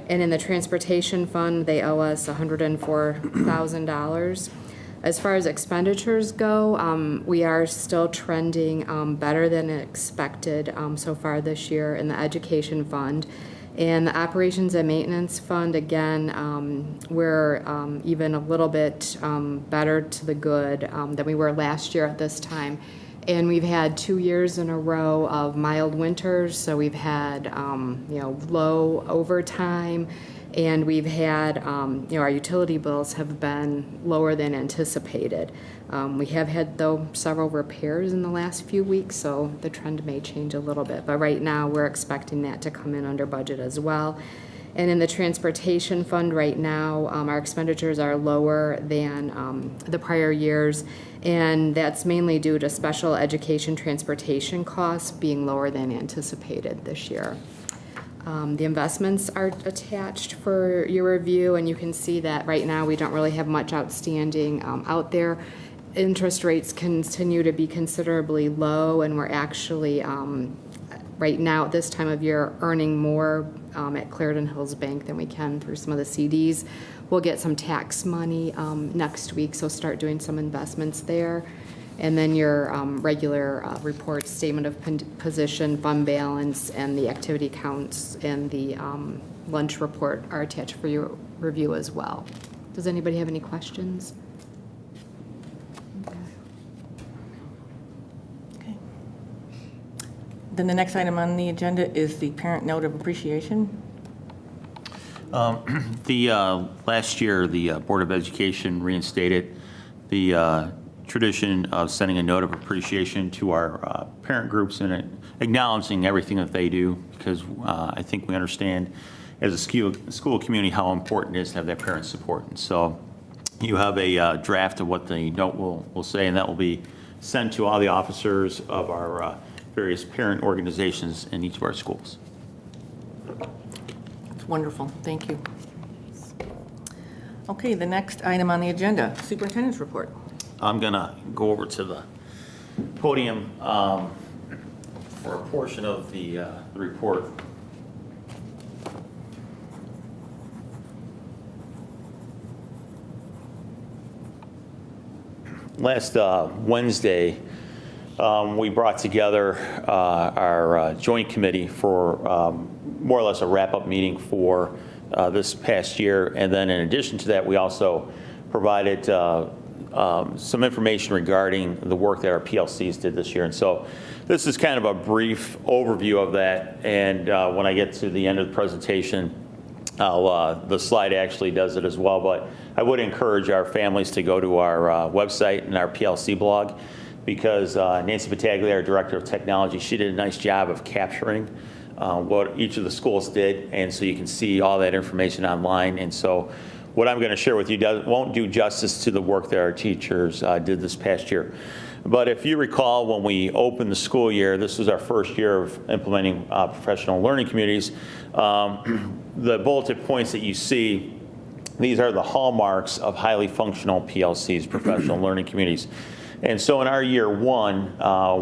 And in the transportation fund, they owe us $104,000. As far as expenditures go, we are still trending better than expected so far this year in the education fund. And the operations and maintenance fund, again, we're even a little bit better to the good than we were last year at this time. And we've had 2 years in a row of mild winters, so we've had low overtime, and we've had our utility bills have been lower than anticipated. We have had, though, several repairs in the last few weeks, so the trend may change a little bit. But right now, we're expecting that to come in under budget as well. And in the transportation fund right now, our expenditures are lower than the prior years, and that's mainly due to special education transportation costs being lower than anticipated this year. The investments are attached for your review, and you can see that right now we don't really have much outstanding out there. Interest rates continue to be considerably low, and we're actually right now at this time of year earning more at Clarendon Hills Bank than we can through some of the CDs. We'll get some tax money next week, so start doing some investments there. And then your regular reports, statement of position, fund balance, and the activity counts and the lunch report are attached for your review as well. Does anybody have any questions? Okay. Then the next item on the agenda is the parent note of appreciation. Last year, the Board of Education reinstated the tradition of sending a note of appreciation to our parent groups and acknowledging everything that they do, because I think we understand as a school community how important it is to have that parent support. And so you have a draft of what the note will say, and that will be sent to all the officers of our various parent organizations in each of our schools. That's wonderful. Thank you. Okay, the next item on the agenda, Superintendent's Report. I'm going to go over to the podium for a portion of the report. Last Wednesday, we brought together our joint committee for more or less a wrap-up meeting for this past year. And then in addition to that, we also provided some information regarding the work that our PLCs did this year. And so this is kind of a brief overview of that. And when I get to the end of the presentation, The slide actually does it as well, but I would encourage our families to go to our website and our PLC blog, because Nancy Battaglia, our Director of Technology, she did a nice job of capturing what each of the schools did, and so you can see all that information online. And so what I'm going to share with you won't do justice to the work that our teachers did this past year. But if you recall, when we opened the school year, this was our first year of implementing professional learning communities. The bulleted points that you see, these are the hallmarks of highly functional PLCs, professional learning communities. And so in our year one,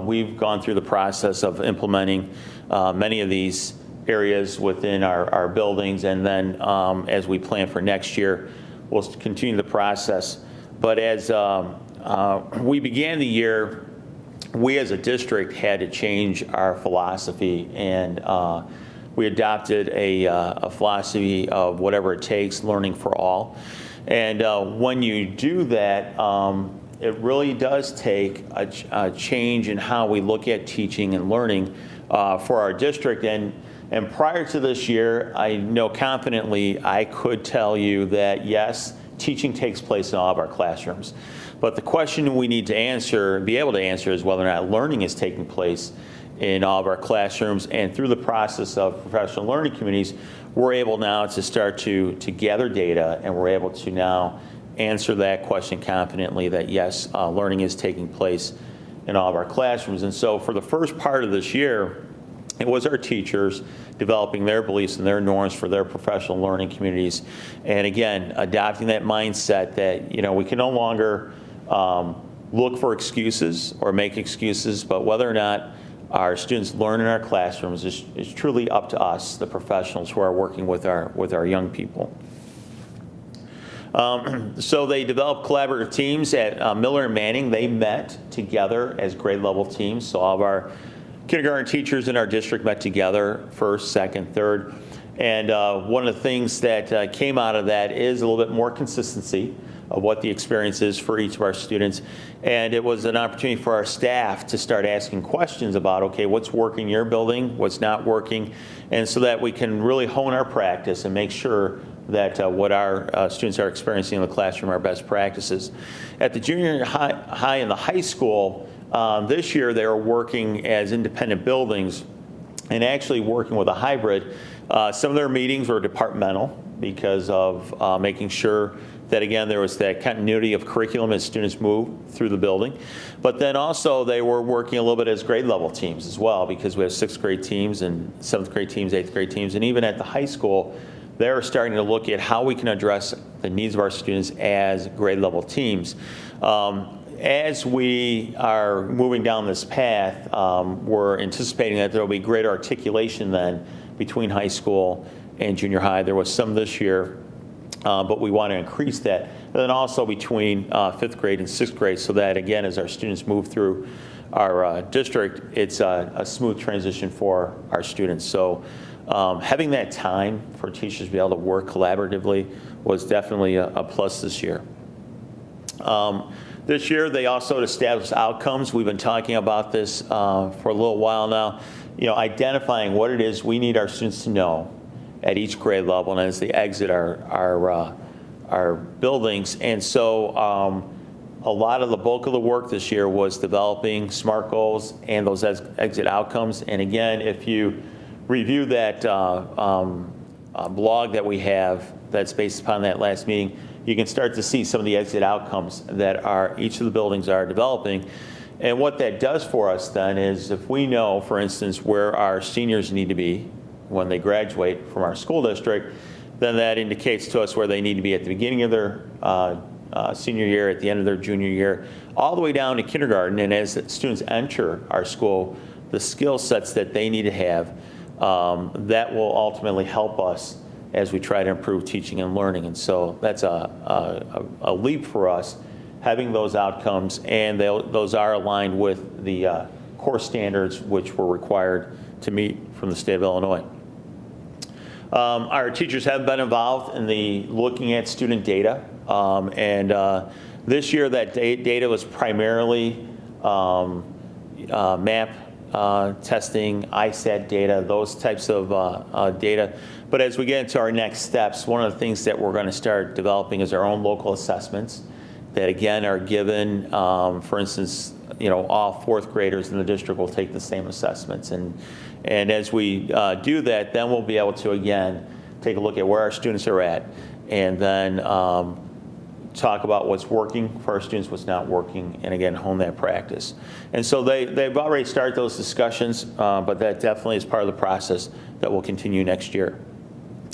we've gone through the process of implementing many of these areas within our buildings, and then as we plan for next year, we'll continue the process. But as we began the year, we as a district had to change our philosophy, and we adopted a philosophy of whatever it takes, learning for all. And when you do that, it really does take a change in how we look at teaching and learning for our district. And prior to this year, I know confidently I could tell you that yes, teaching takes place in all of our classrooms. But the question we need to answer, be able to answer, is whether or not learning is taking place in all of our classrooms. And through the process of professional learning communities, we're able now to start to gather data, and we're able to now answer that question confidently that yes, learning is taking place in all of our classrooms. And so for the first part of this year, it was our teachers developing their beliefs and their norms for their professional learning communities. And again, adopting that mindset that, we can no longer look for excuses or make excuses, but whether or not our students learn in our classrooms is truly up to us, the professionals who are working with our young people. So they developed collaborative teams at Miller and Manning. They met together as grade level teams. So all of our kindergarten teachers in our district met together, first, second, third. And one of the things that came out of that is a little bit more consistency of what the experience is for each of our students. And it was an opportunity for our staff to start asking questions about, okay, what's working in your building, what's not working, and so that we can really hone our practice and make sure that what our students are experiencing in the classroom are best practices. At the junior high and the high school, this year they are working as independent buildings and actually working with a hybrid. Some of their meetings were departmental because of making sure that, again, there was that continuity of curriculum as students move through the building. But then also they were working a little bit as grade level teams as well, because we have 6th grade teams and 7th grade teams, 8th grade teams, and even at the high school, they're starting to look at how we can address the needs of our students as grade level teams. As we are moving down this path, we're anticipating that there will be greater articulation then between high school and junior high. There was some this year, but we want to increase that. And then also between 5th grade and 6th grade, so that, again, as our students move through our district, it's a smooth transition for our students. So having that time for teachers to be able to work collaboratively was definitely a plus this year. This year, they also established outcomes. We've been talking about this for a little while now. Identifying what it is we need our students to know at each grade level and as they exit our buildings. And so a lot of the bulk of the work this year was developing SMART goals and those exit outcomes. And again, if you review that blog that we have that's based upon that last meeting, you can start to see some of the exit outcomes that each of the buildings are developing. And what that does for us then is, if we know, for instance, where our seniors need to be when they graduate from our school district, then that indicates to us where they need to be at the beginning of their senior year, at the end of their junior year, all the way down to kindergarten. And as students enter our school, the skill sets that they need to have, that will ultimately help us as we try to improve teaching and learning. And so that's a leap for us, having those outcomes, and those are aligned with the core standards which were required to meet from the state of Illinois. Our teachers have been involved in looking at student data, and this year that data was primarily map testing, ISAT data, those types of data. But as we get into our next steps, one of the things that we're going to start developing is our own local assessments that, again, are given, for instance, all fourth graders in the district will take the same assessments. And as we do that, then we'll be able to, again, take a look at where our students are at, and then talk about what's working for our students, what's not working, and again, hone that practice. And so they've already started those discussions, but that definitely is part of the process that will continue next year.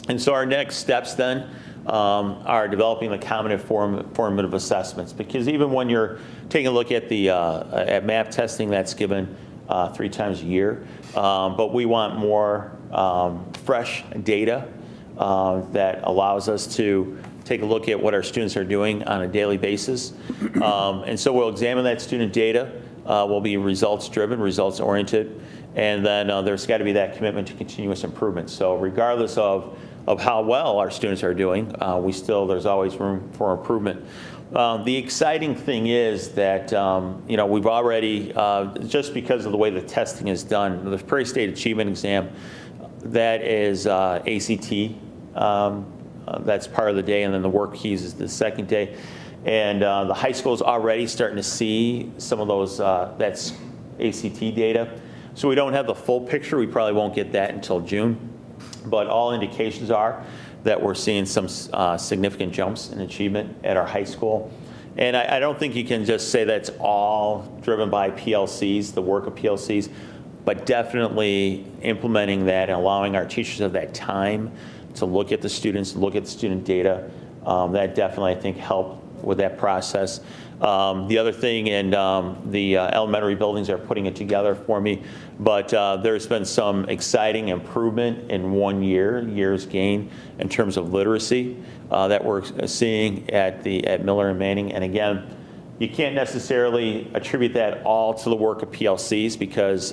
And so our next steps then are developing the common formative assessments, because even when you're taking a look at the at MAP testing, that's given 3 times a year, but we want more fresh data that allows us to take a look at what our students are doing on a daily basis. And so we'll examine that student data. We'll be results-driven, results-oriented, and then there's got to be that commitment to continuous improvement. So regardless of how well our students are doing, there's always room for improvement. The exciting thing is that we've already, just because of the way the testing is done, the Prairie State Achievement Exam, that is ACT. That's part of the day, and then the work keys is the second day. And the high school is already starting to see some of those, that's ACT data. So we don't have the full picture. We probably won't get that until June. But all indications are that we're seeing some significant jumps in achievement at our high school. And I don't think you can just say that's all driven by PLCs, the work of PLCs, but definitely implementing that and allowing our teachers of that time to look at the students, look at the student data. That definitely, I think, helped with that process. The other thing, and the elementary buildings are putting it together for me, but there's been some exciting improvement in 1 year's gain in terms of literacy that we're seeing at Miller and Manning. And again, you can't necessarily attribute that all to the work of PLCs, because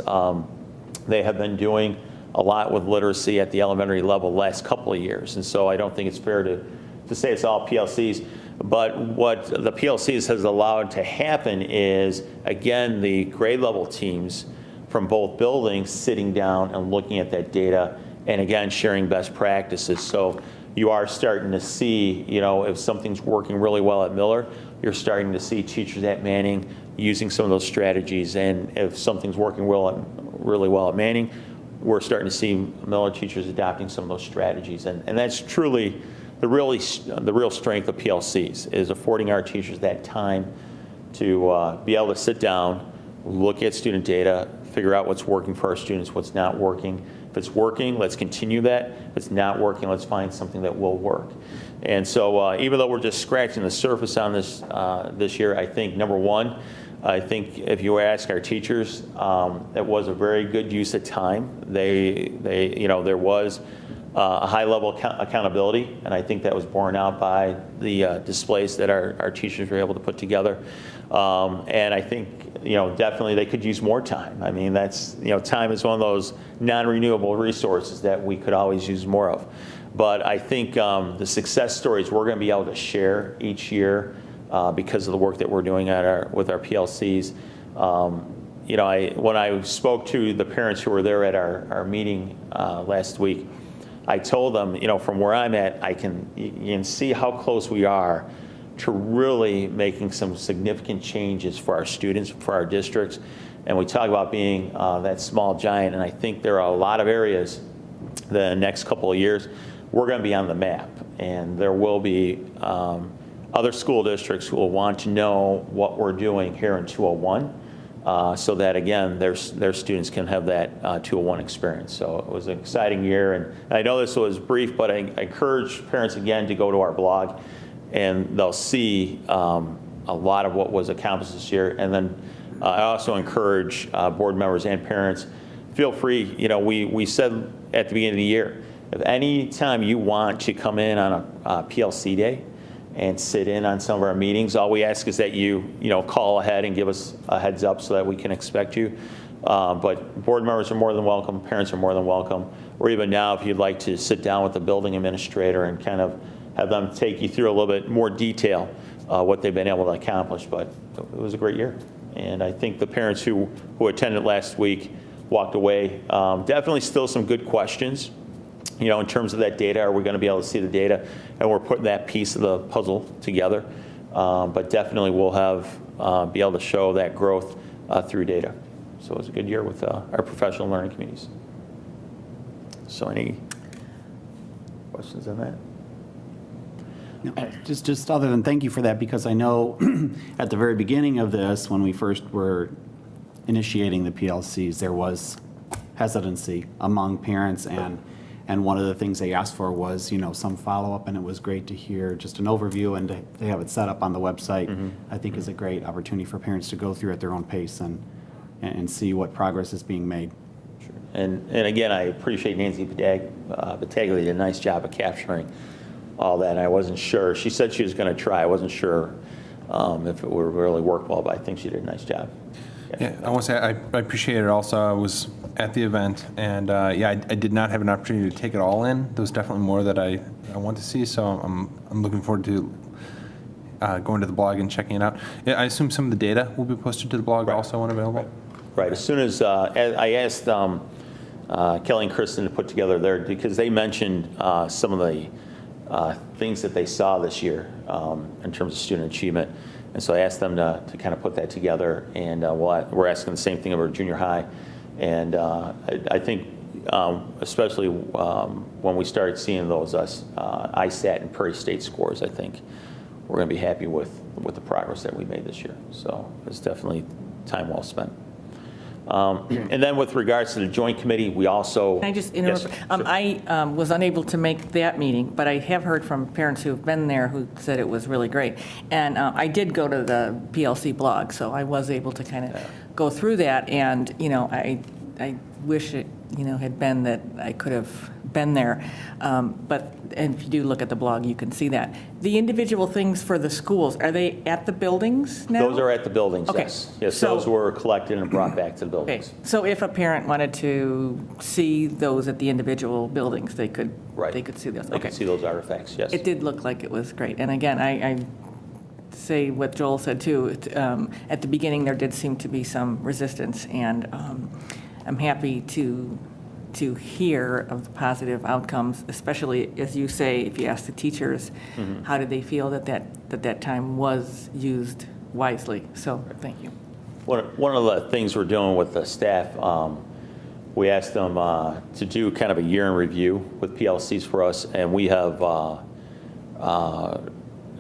they have been doing a lot with literacy at the elementary level the last couple of years. And so I don't think it's fair to say it's all PLCs. But what the PLCs has allowed to happen is, again, the grade level teams from both buildings sitting down and looking at that data, and again, sharing best practices. So you are starting to see, if something's working really well at Miller, you're starting to see teachers at Manning using some of those strategies. And if something's working really well at Manning, we're starting to see Miller teachers adopting some of those strategies. And that's truly the real strength of PLCs, is affording our teachers that time to be able to sit down, look at student data, figure out what's working for our students, what's not working. If it's working, let's continue that. If it's not working, let's find something that will work. And so even though we're just scratching the surface on this this year, I think, number one, I think if you ask our teachers, it was a very good use of time. There was a high level accountability, and I think that was borne out by the displays that our teachers were able to put together. And I think, definitely they could use more time. I mean, that's, time is one of those non-renewable resources that we could always use more of. But I think the success stories we're going to be able to share each year because of the work that we're doing with our PLCs. When I spoke to the parents who were there at our meeting last week, I told them, from where I'm at, you can see how close we are to really making some significant changes for our students, for our districts. And we talk about being that small giant, and I think there are a lot of areas the next couple of years we're going to be on the map, and there will be other school districts who will want to know what we're doing here in 201, so that, again, their students can have that 201 experience. So it was an exciting year, and I know this was brief, but I encourage parents, again, to go to our blog, and they'll see a lot of what was accomplished this year. And then I also encourage board members and parents, feel free, we said at the beginning of the year, if any time you want to come in on a PLC day and sit in on some of our meetings, all we ask is that you call ahead and give us a heads up so that we can expect you. But board members are more than welcome, parents are more than welcome, or even now if you'd like to sit down with the building administrator and kind of have them take you through a little bit more detail what they've been able to accomplish. But it was a great year. And I think the parents who attended last week walked away. Definitely still some good questions. You know, in terms of that data, are we going to be able to see the data? And we're putting that piece of the puzzle together. But definitely we'll be able to show that growth through data. So it was a good year with our professional learning communities. So any questions on that? No, just other than thank you for that, because I know at the very beginning of this, when we first were initiating the PLCs, there was hesitancy among parents, and one of the things they asked for was, you know, some follow-up, and it was great to hear just an overview, and they have it set up on the website. I think is a great opportunity for parents to go through at their own pace and see what progress is being made. Sure. And again, I appreciate Nancy Battaglia did a nice job of capturing all that. And I wasn't sure. She said she was going to try. I wasn't sure if it would really work well, but I think she did a nice job. Yeah, I want to say I appreciate it also. I was at the event, and yeah, I did not have an opportunity to take it all in. There was definitely more that I want to see, so I'm looking forward to going to the blog and checking it out. Yeah, I assume some of the data will be posted to the blog also when available? Right. As soon as I asked Kelly and Kristen to put together because they mentioned some of the things that they saw this year in terms of student achievement. And so I asked them to kind of put that together, and we're asking the same thing of our junior high. And I think especially when we started seeing those ISAT and Prairie State scores, I think we're going to be happy with the progress that we made this year. So it's definitely time well spent. And then with regards to the joint committee, we also... Can I just interrupt? Yes, I was unable to make that meeting, but I have heard from parents who've been there who said it was really great. And I did go to the PLC blog, so I was able to kind of go through that. And, you know, I wish it, you know, had been that I could have been there. And if you do look at the blog, you can see that. The individual things for the schools, are they at the buildings now? Those are at the buildings, okay. Yes. Yes, so, those were collected and brought back to the buildings. Okay. So if a parent wanted to see those at the individual buildings, they could see those. They could see those artifacts, yes. It did look like it was great. And again, I say what Joel said too. At the beginning, there did seem to be some resistance, and I'm happy to hear of the positive outcomes, especially as you say, if you ask the teachers, how did they feel that time was used wisely. So thank you. One of the things we're doing with the staff, we asked them to do kind of a year in review with PLCs for us, and we have, I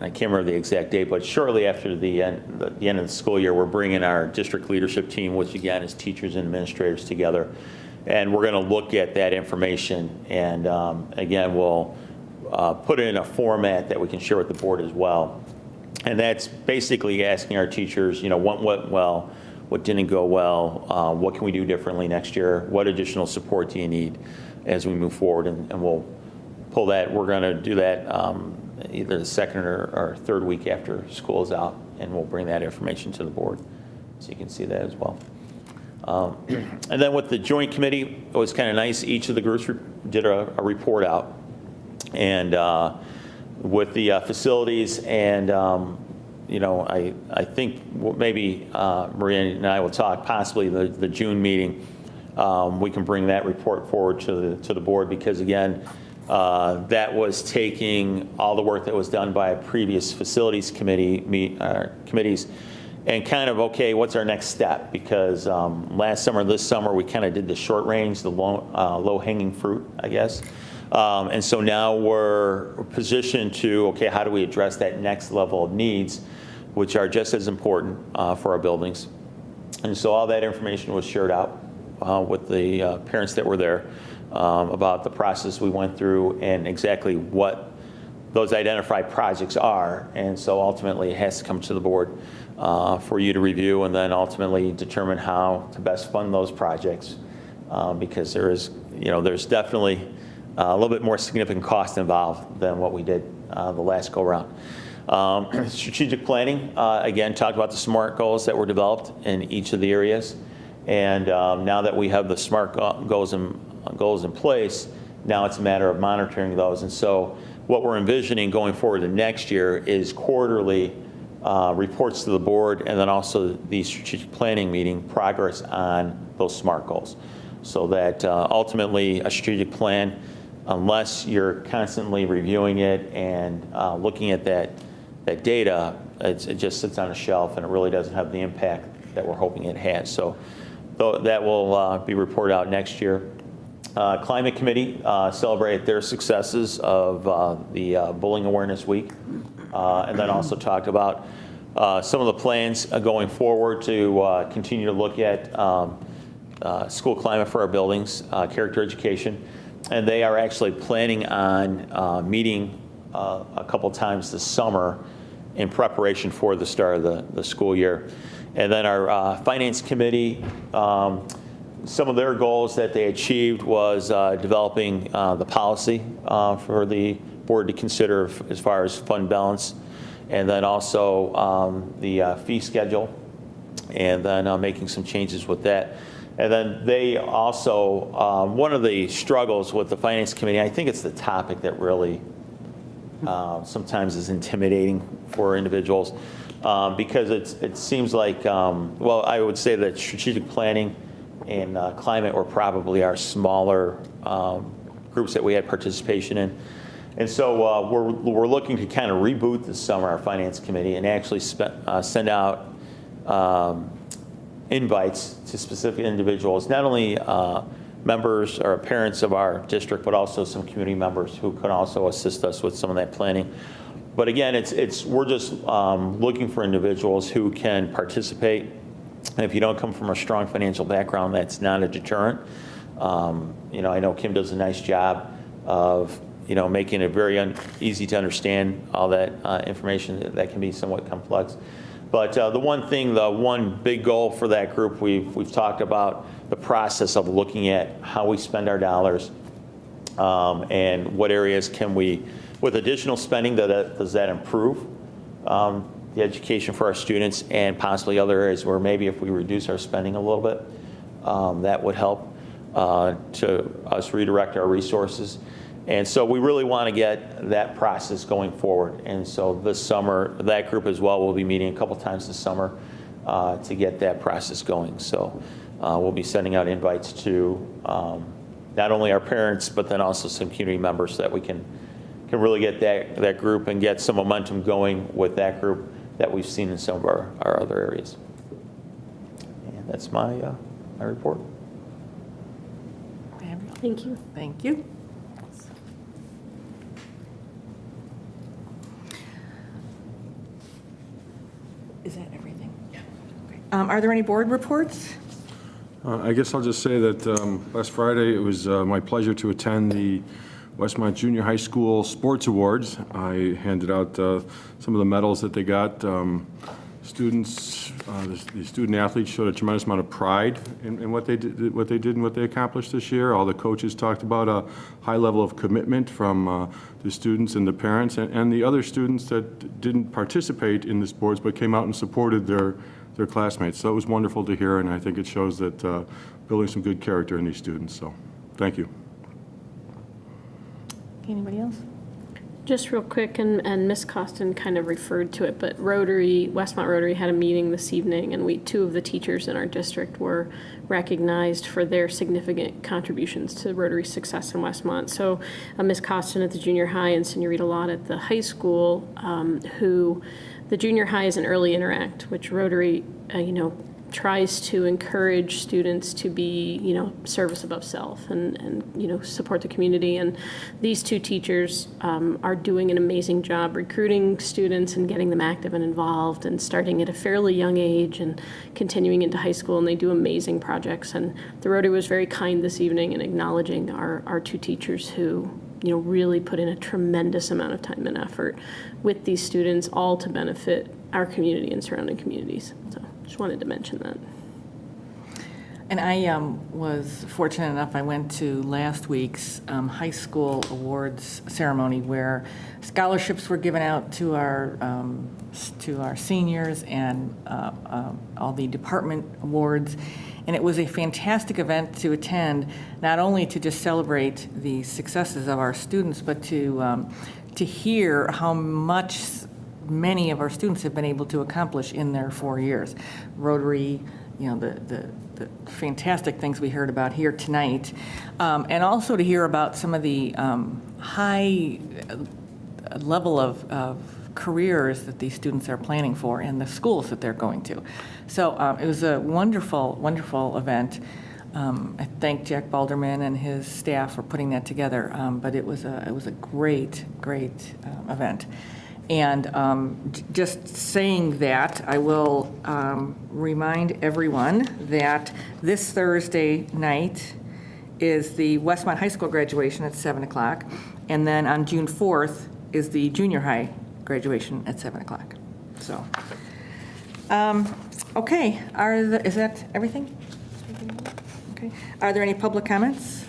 can't remember the exact date, but shortly after the end of the school year, we're bringing our district leadership team, which again is teachers and administrators, together. And we're going to look at that information, and again, we'll put it in a format that we can share with the board as well. And that's basically asking our teachers, you know, what went well, what didn't go well, what can we do differently next year, what additional support do you need as we move forward, and we'll pull that. We're going to do that either the second or third week after school is out, and we'll bring that information to the board so you can see that as well. And then with the joint committee, it was kind of nice. Each of the groups did a report out. And with the facilities and, you know, I think maybe Maria and I will talk possibly the June meeting. We can bring that report forward to the board because, again, that was taking all the work that was done by previous facilities committees and kind of, okay, what's our next step? Because last summer, this summer, we kind of did the short range, the low-hanging fruit, I guess. And so now we're positioned to, okay, how do we address that next level of needs, which are just as important for our buildings. And so all that information was shared out with the parents that were there about the process we went through and exactly what those identified projects are. And so ultimately it has to come to the board for you to review and then ultimately determine how to best fund those projects because there is, you know, there's definitely a little bit more significant cost involved than what we did the last go around. Strategic planning, again, talked about the SMART goals that were developed in each of the areas. And now that we have the SMART goals in place, now it's a matter of monitoring those. And so what we're envisioning going forward to next year is quarterly reports to the board and then also the strategic planning meeting progress on those SMART goals. So that ultimately a strategic plan, unless you're constantly reviewing it and looking at that data, it just sits on a shelf and it really doesn't have the impact that we're hoping it has. So that will be reported out next year. Climate Committee celebrated their successes of the Bullying Awareness Week, and then also talked about some of the plans going forward to continue to look at school climate for our buildings, character education, and they are actually planning on meeting a couple times this summer in preparation for the start of the school year. And then our Finance Committee, some of their goals that they achieved was developing the policy for the board to consider as far as fund balance, and then also the fee schedule, and then making some changes with that. And then they also, one of the struggles with the Finance Committee, I think it's the topic that really sometimes is intimidating for individuals, because it seems like, well, I would say that strategic planning and climate were probably our smaller groups that we had participation in. And so we're looking to kind of reboot this summer our Finance Committee and actually send out invites to specific individuals, not only members or parents of our district, but also some community members who can also assist us with some of that planning. But again, we're just looking for individuals who can participate. And if you don't come from a strong financial background, that's not a deterrent. I know Kim does a nice job of making it very easy to understand all that information that can be somewhat complex. But the one big goal for that group, we've talked about the process of looking at how we spend our dollars and what areas can we, with additional spending, does that improve the education for our students, and possibly other areas where maybe if we reduce our spending a little bit, that would help to us redirect our resources. And so we really want to get that process going forward. And so this summer, that group as well will be meeting a couple times this summer to get that process going. So we'll be sending out invites to not only our parents, but then also some community members so that we can really get that group and get some momentum going with that group that we've seen in some of our other areas. And that's my report. Thank you. Thank you. Is that everything? Yeah. Okay. Are there any board reports? I guess I'll just say that last Friday it was my pleasure to attend the Westmont Junior High School Sports Awards. I handed out some of the medals that they got. Students, the student athletes showed a tremendous amount of pride in what they did and what they accomplished this year. All the coaches talked about a high level of commitment from the students and the parents, and the other students that didn't participate in the sports but came out and supported their classmates. So it was wonderful to hear, and I think it shows that building some good character in these students. So thank you. Anybody else? Just real quick, and Ms. Costin kind of referred to it, but Westmont Rotary had a meeting this evening, and two of the teachers in our district were recognized for their significant contributions to Rotary's success in Westmont. So Ms. Costin at the junior high and Senorita Lott at the high school, who the junior high is an early interact, which Rotary, tries to encourage students to be, service above self and support the community. And these two teachers are doing an amazing job recruiting students and getting them active and involved and starting at a fairly young age and continuing into high school. And they do amazing projects. And the Rotary was very kind this evening in acknowledging our two teachers who really put in a tremendous amount of time and effort with these students, all to benefit our community and surrounding communities. So just wanted to mention that. And I was fortunate enough, I went to last week's high school awards ceremony where scholarships were given out to our seniors and all the department awards. And it was a fantastic event to attend, not only to just celebrate the successes of our students, but to hear how much many of our students have been able to accomplish in their 4 years. Rotary the fantastic things we heard about here tonight, and also to hear about some of the high level of careers that these students are planning for and the schools that they're going to. So it was a wonderful, wonderful event. I thank Jack Balderman and his staff for putting that together, but it was a great, great event. And just saying that, I will remind everyone that this Thursday night is the Westmont High School graduation at 7 o'clock, and then on June 4th is the junior high graduation at 7 o'clock. So, okay, is that everything? Okay. Are there any public comments?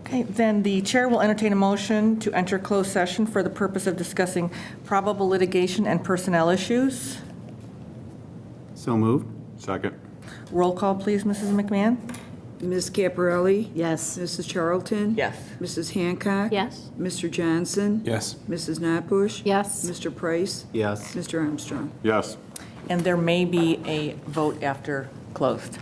Okay, then the chair will entertain a motion to enter closed session for the purpose of discussing probable litigation and personnel issues. So moved. Second. Roll call, please, Mrs. McMahon. Ms. Caparelli? Yes. Mrs. Charlton? Yes. Mrs. Hancock? Yes. Mr. Johnson? Yes. Mrs. Notbush? Yes. Mr. Price? Yes. Mr. Armstrong? Yes. And there may be a vote after closed.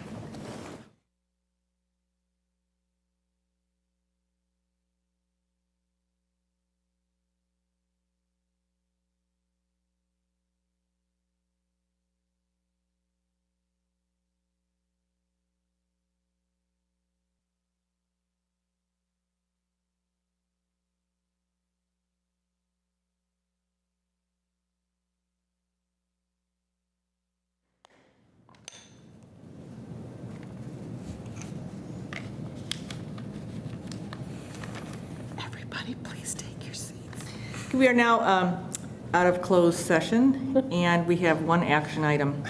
Everybody, please take your seats. We are now out of closed session, and we have one action item.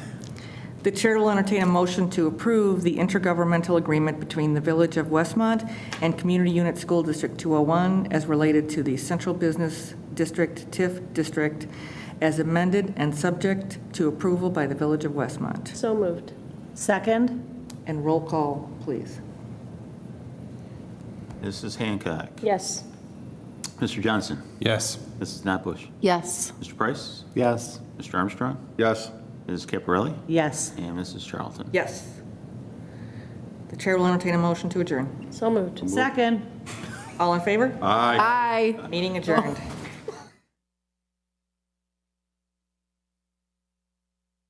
The chair will entertain a motion to approve the intergovernmental agreement between the Village of Westmont and Community Unit School District 201 as related to the Central Business District TIF District as amended and subject to approval by the Village of Westmont. So moved. Second. And roll call, please. Mrs. Hancock. Yes. Mr. Johnson. Yes. Mrs. Notbush. Yes. Mr. Price. Yes. Mr. Armstrong. Yes. Mrs. Caparelli. Yes. And Mrs. Charlton. Yes. The chair will entertain a motion to adjourn. So moved. Second. All in favor? Aye. Aye. Meeting adjourned.